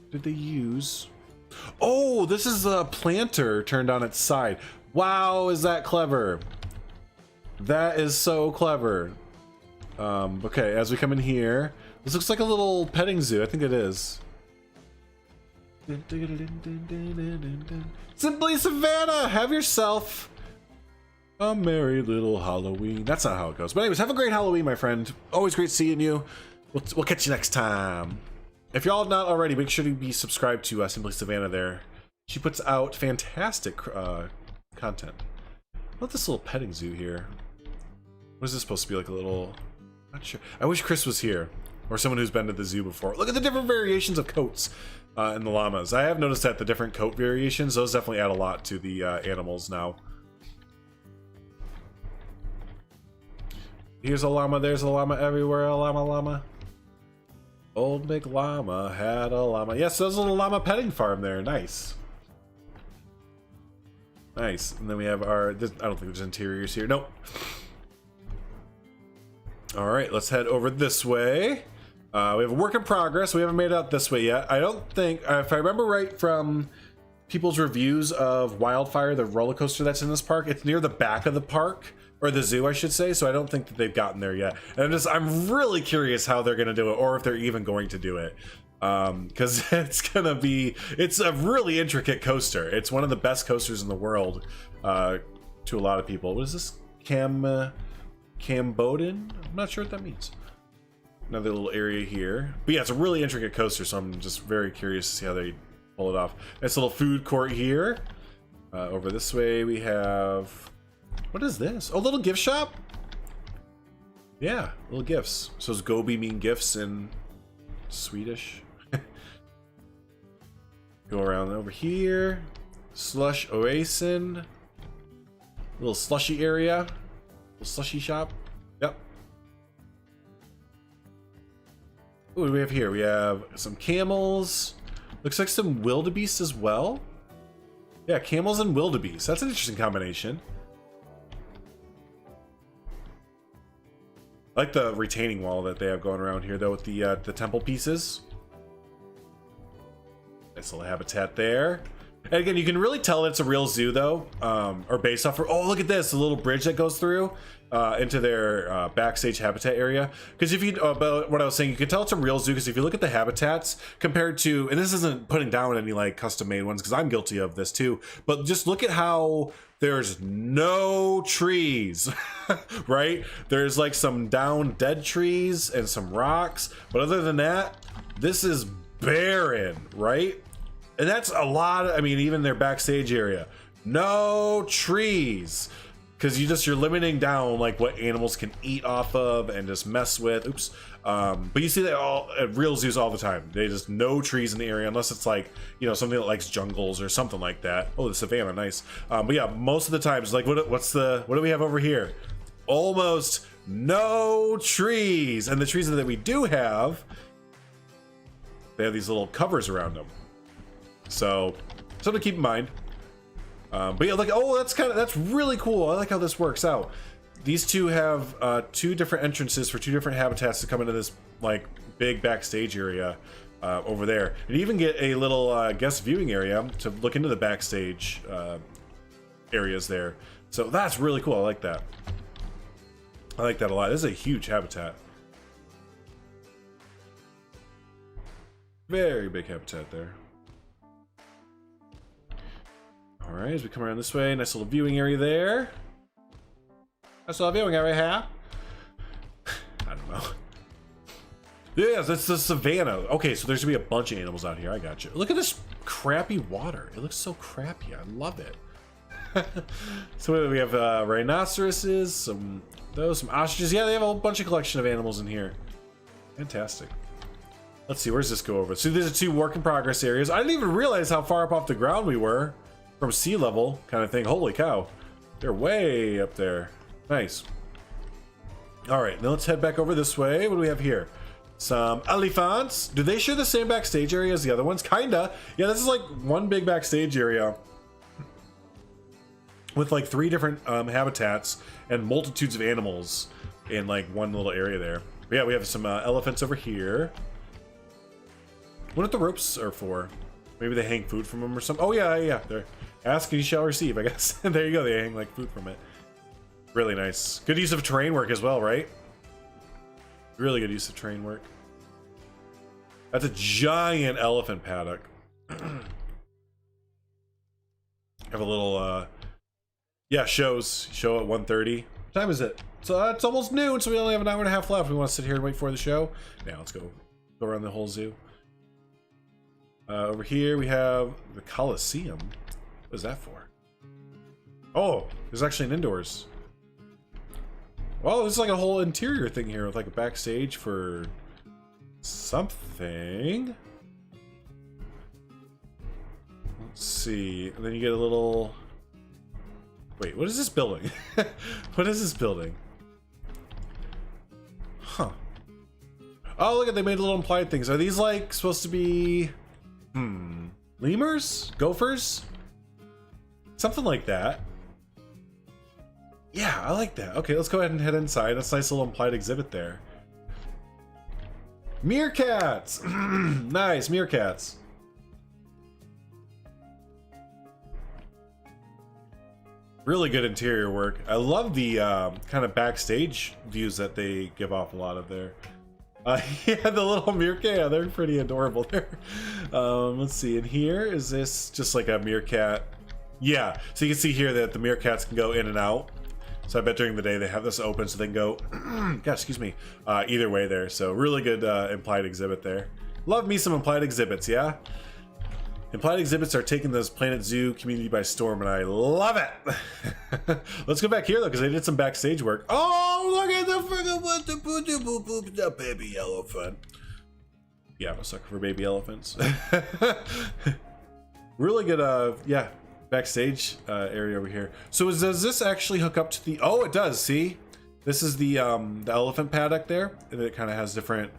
did they use? Oh, this is a planter turned on its side. Wow, is that clever? That is so clever. Okay, as we come in here, this looks like a little petting zoo. I think it is. Simply Savannah, have yourself a merry little Halloween. That's not how it goes. But anyways, have a great Halloween, my friend. Always great seeing you. We'll catch you next time. If y'all not already, make sure to be subscribed to Simply Savannah there. She puts out fantastic content. I love this little petting zoo here. What is this supposed to be, like a little, not sure. I wish Chris was here, or someone who's been to the zoo before. Look at the different variations of coats in the llamas. I have noticed that the different coat variations, those definitely add a lot to the animals now. Here's a llama, there's a llama everywhere, a llama. Old Big Llama had a llama. Yes, there's a little llama petting farm there. Nice. Nice. And then we have our, I don't think there's interiors here. Nope. All right, let's head over this way. We have a work in progress. We haven't made it out this way yet. I don't think, if I remember right from people's reviews of Wildfire, the roller coaster that's in this park, it's near the back of the park. Or the zoo, I should say, so I don't think that they've gotten there yet. And I'm really curious how they're gonna do it, or if they're even going to do it. Because it's a really intricate coaster. It's one of the best coasters in the world, to a lot of people. What is this? Cambodin? I'm not sure what that means. Another little area here. But yeah, it's a really intricate coaster, so I'm just very curious to see how they pull it off. Nice little food court here. Over this way we have, what is this? Oh, little gift shop? Yeah, little gifts. So does Gobi mean gifts in Swedish? Go around over here. Slush Oasin. Little slushy area. Little slushy shop. Yep. What do we have here? We have some camels. Looks like some wildebeest as well. Yeah, camels and wildebeest. That's an interesting combination. I like the retaining wall that they have going around here, though, with the temple pieces. Nice little habitat there. And again, you can really tell it's a real zoo though, or based off of, oh, look at this, the little bridge that goes through into their backstage habitat area. Because if you, about what I was saying, you can tell it's a real zoo because if you look at the habitats compared to, and this isn't putting down any like custom made ones because I'm guilty of this too, but just look at how there's no trees, right? There's like some down dead trees and some rocks, but other than that, this is barren, right? And that's a lot of, I mean, even their backstage area, no trees, because you're limiting down like what animals can eat off of and just mess with. Oops. But you see that all at real zoos all the time. They just no trees in the area unless it's like, you know, something that likes jungles or something like that. Oh, the savannah, nice. But yeah, most of the times, like what do we have over here? Almost no trees, and the trees that we do have, they have these little covers around them. So something to keep in mind. But yeah, like, oh, that's really cool. I like how this works out. These two have two different entrances for two different habitats to come into this like big backstage area over there. And you even get a little guest viewing area to look into the backstage areas there. So that's really cool. I like that. I like that a lot. This is a huge habitat. Very big habitat there. All right, as we come around this way, nice little viewing area there. Nice little viewing area here. I don't know. Yeah, that's the savannah. Okay, so there's gonna be a bunch of animals out here. I got you. Look at this crappy water. It looks so crappy. I love it. So we have rhinoceroses, some ostriches. Yeah, they have a whole bunch of collection of animals in here. Fantastic. Let's see, where's this go over? So there's two work in progress areas. I didn't even realize how far up off the ground we were from sea level kind of thing. Holy cow. They're way up there. Nice. All right, now let's head back over this way. What do we have here? Some elephants. Do they share the same backstage area as the other ones? Kinda. Yeah, this is like one big backstage area with like 3 different habitats and multitudes of animals in like one little area there. But yeah, we have some elephants over here. What the ropes are for? Maybe they hang food from them or something. Oh yeah, they're ask and you shall receive, I guess. There you go, they hang like food from it. Really nice. Good use of terrain work as well, right? Really good use of terrain work. That's a giant elephant paddock. Have a little yeah, show at 1:30. What time is it? So it's almost noon, so we only have an hour and a half left. We want to sit here and wait for the show. Now let's go around the whole zoo. Over here we have the Coliseum. What is that for? Oh, there's actually an indoors. Well, there's like a whole interior thing here with like a backstage for something. Let's see. And then you get a little... Wait, what is this building? What is this building? Huh. Oh, look at, they made little implied things. Are these like supposed to be... lemurs? Gophers? Something like that. Yeah, I like that. Okay, let's go ahead and head inside. That's a nice little implied exhibit there. Meerkats! Nice, meerkats. Really good interior work. I love the kind of backstage views that they give off a lot of there. Yeah, the little meerkat, yeah, they're pretty adorable there. Let's see, in here, is this just like a meerkat? Yeah, so you can see here that the meerkats can go in and out. So I bet during the day they have this open so they can go, God, excuse me, either way there. So really good implied exhibit there. Love me some implied exhibits, yeah? Implied exhibits are taking this Planet Zoo community by storm, and I love it. Let's go back here though, because they did some backstage work. Oh, look at the baby elephant. Yeah, I'm a sucker for baby elephants. Really good, yeah, backstage area over here. So does this actually hook up to the? Oh, it does. See, this is the elephant paddock there, and it kind of has different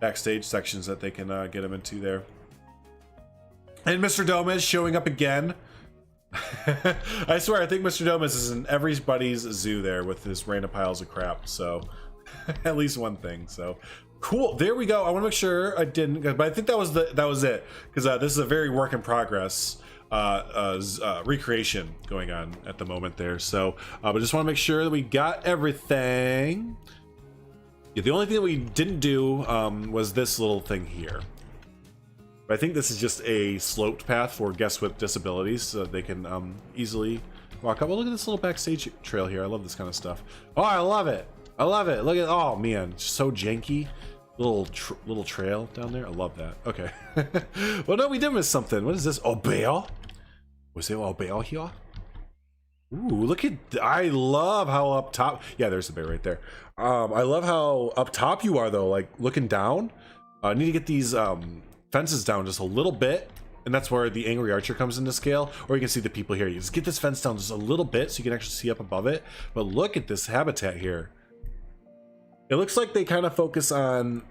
backstage sections that they can get them into there. And Mr. MRDOMEZ showing up again. I swear, I think Mr. MRDOMEZ is in everybody's zoo there with his random piles of crap. So, at least one thing. So, cool. There we go. I want to make sure I didn't, but I think that was it, because this is a very work in progress recreation going on at the moment there. So but just want to make sure that we got everything. Yeah, the only thing that we didn't do was this little thing here. But I think this is just a sloped path for guests with disabilities, so that they can easily walk up. Well, look at this little backstage trail here. I love this kind of stuff. Oh, I love it. I love it. Look at, oh man, so janky. Little trail down there. I love that. Okay. Well, no, we did miss something. What is this? Oh, bear? Was there a bear here? Ooh, look at, I love how up top. Yeah, there's the bear right there. I love how up top you are though, like looking down. I need to get these fences down just a little bit, and that's where the angry archer comes into scale. Or you can see the people here. You just get this fence down just a little bit so you can actually see up above it. But look at this habitat here. It looks like they kind of focus on,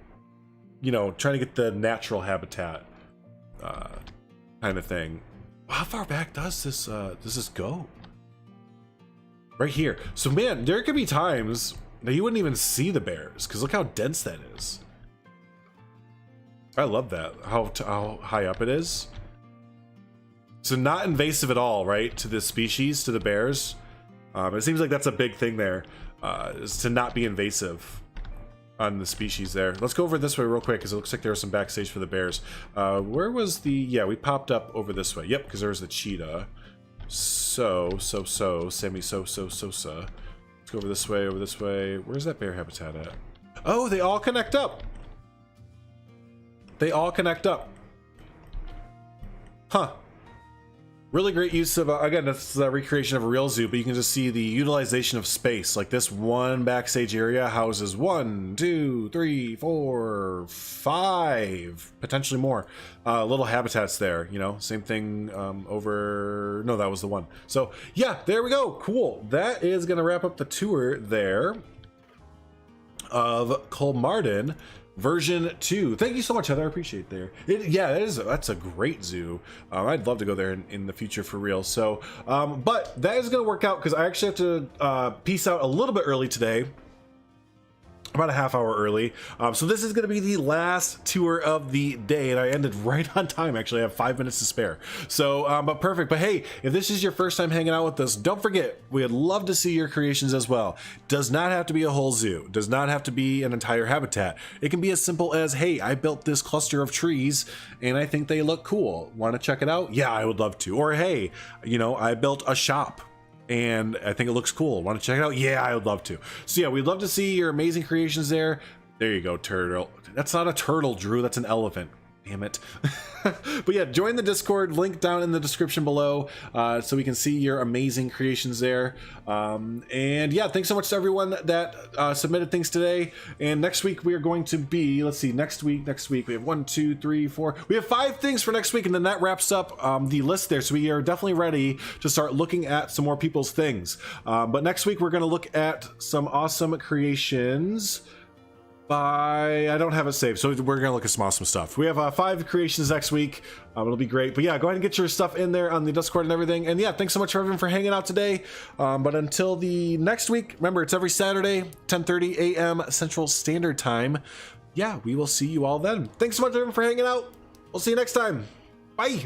you know, trying to get the natural habitat kind of thing. How far back does this go? Right here. So man, there could be times that you wouldn't even see the bears because look how dense that is. I love that, how high up it is. So not invasive at all, right, to the species, to the bears. It seems like that's a big thing there, is to not be invasive on the species there. Let's go over this way real quick because it looks like there was some backstage for the bears. Where was the, yeah, we popped up over this way. Yep, because there was the cheetah. Let's go over this way, over this way. Where's that bear habitat at? Oh, they all connect up. They all connect up. Huh. Really great use of, again, that's the recreation of a real zoo, but you can just see the utilization of space. Like this one backstage area houses 1, 2, 3, 4, 5, potentially more little habitats there, you know, same thing over, no, that was the one. So yeah, there we go. Cool. That is going to wrap up the tour there of Colmardin version 2. Thank you so much, Heather. I appreciate there. Yeah, that's a great zoo. I'd love to go there in the future for real. So, but that is going to work out because I actually have to peace out a little bit early today. About a half hour early. So this is going to be the last tour of the day, and I ended right on time. Actually, I have 5 minutes to spare. So, but perfect. But hey, if this is your first time hanging out with us, don't forget, we'd love to see your creations as well. Does not have to be a whole zoo. Does not have to be an entire habitat. It can be as simple as, hey, I built this cluster of trees, and I think they look cool. Want to check it out? Yeah, I would love to. Or hey, you know, I built a shop and I think it looks cool. Want to check it out? Yeah, I would love to. So yeah, we'd love to see your amazing creations there. There you go, turtle. That's not a turtle, Drew. That's an elephant. Damn it. But yeah, join the Discord, link down in the description below, so we can see your amazing creations there. And yeah, thanks so much to everyone that submitted things today. And next week we are going to be, let's see, next week we have 1, 2, 3, 4. We have 5 things for next week, and then that wraps up the list there. So we are definitely ready to start looking at some more people's things. But next week we're going to look at some awesome creations by, I don't have it saved, so we're gonna look at some awesome stuff. We have 5 creations next week. It'll be great. But yeah, go ahead and get your stuff in there on the Discord and everything. And yeah, thanks so much for everyone for hanging out today. But until the next week, remember, it's every Saturday, 10:30 a.m. Central Standard Time. Yeah, we will see you all then. Thanks so much everyone for hanging out. We'll see you next time. Bye.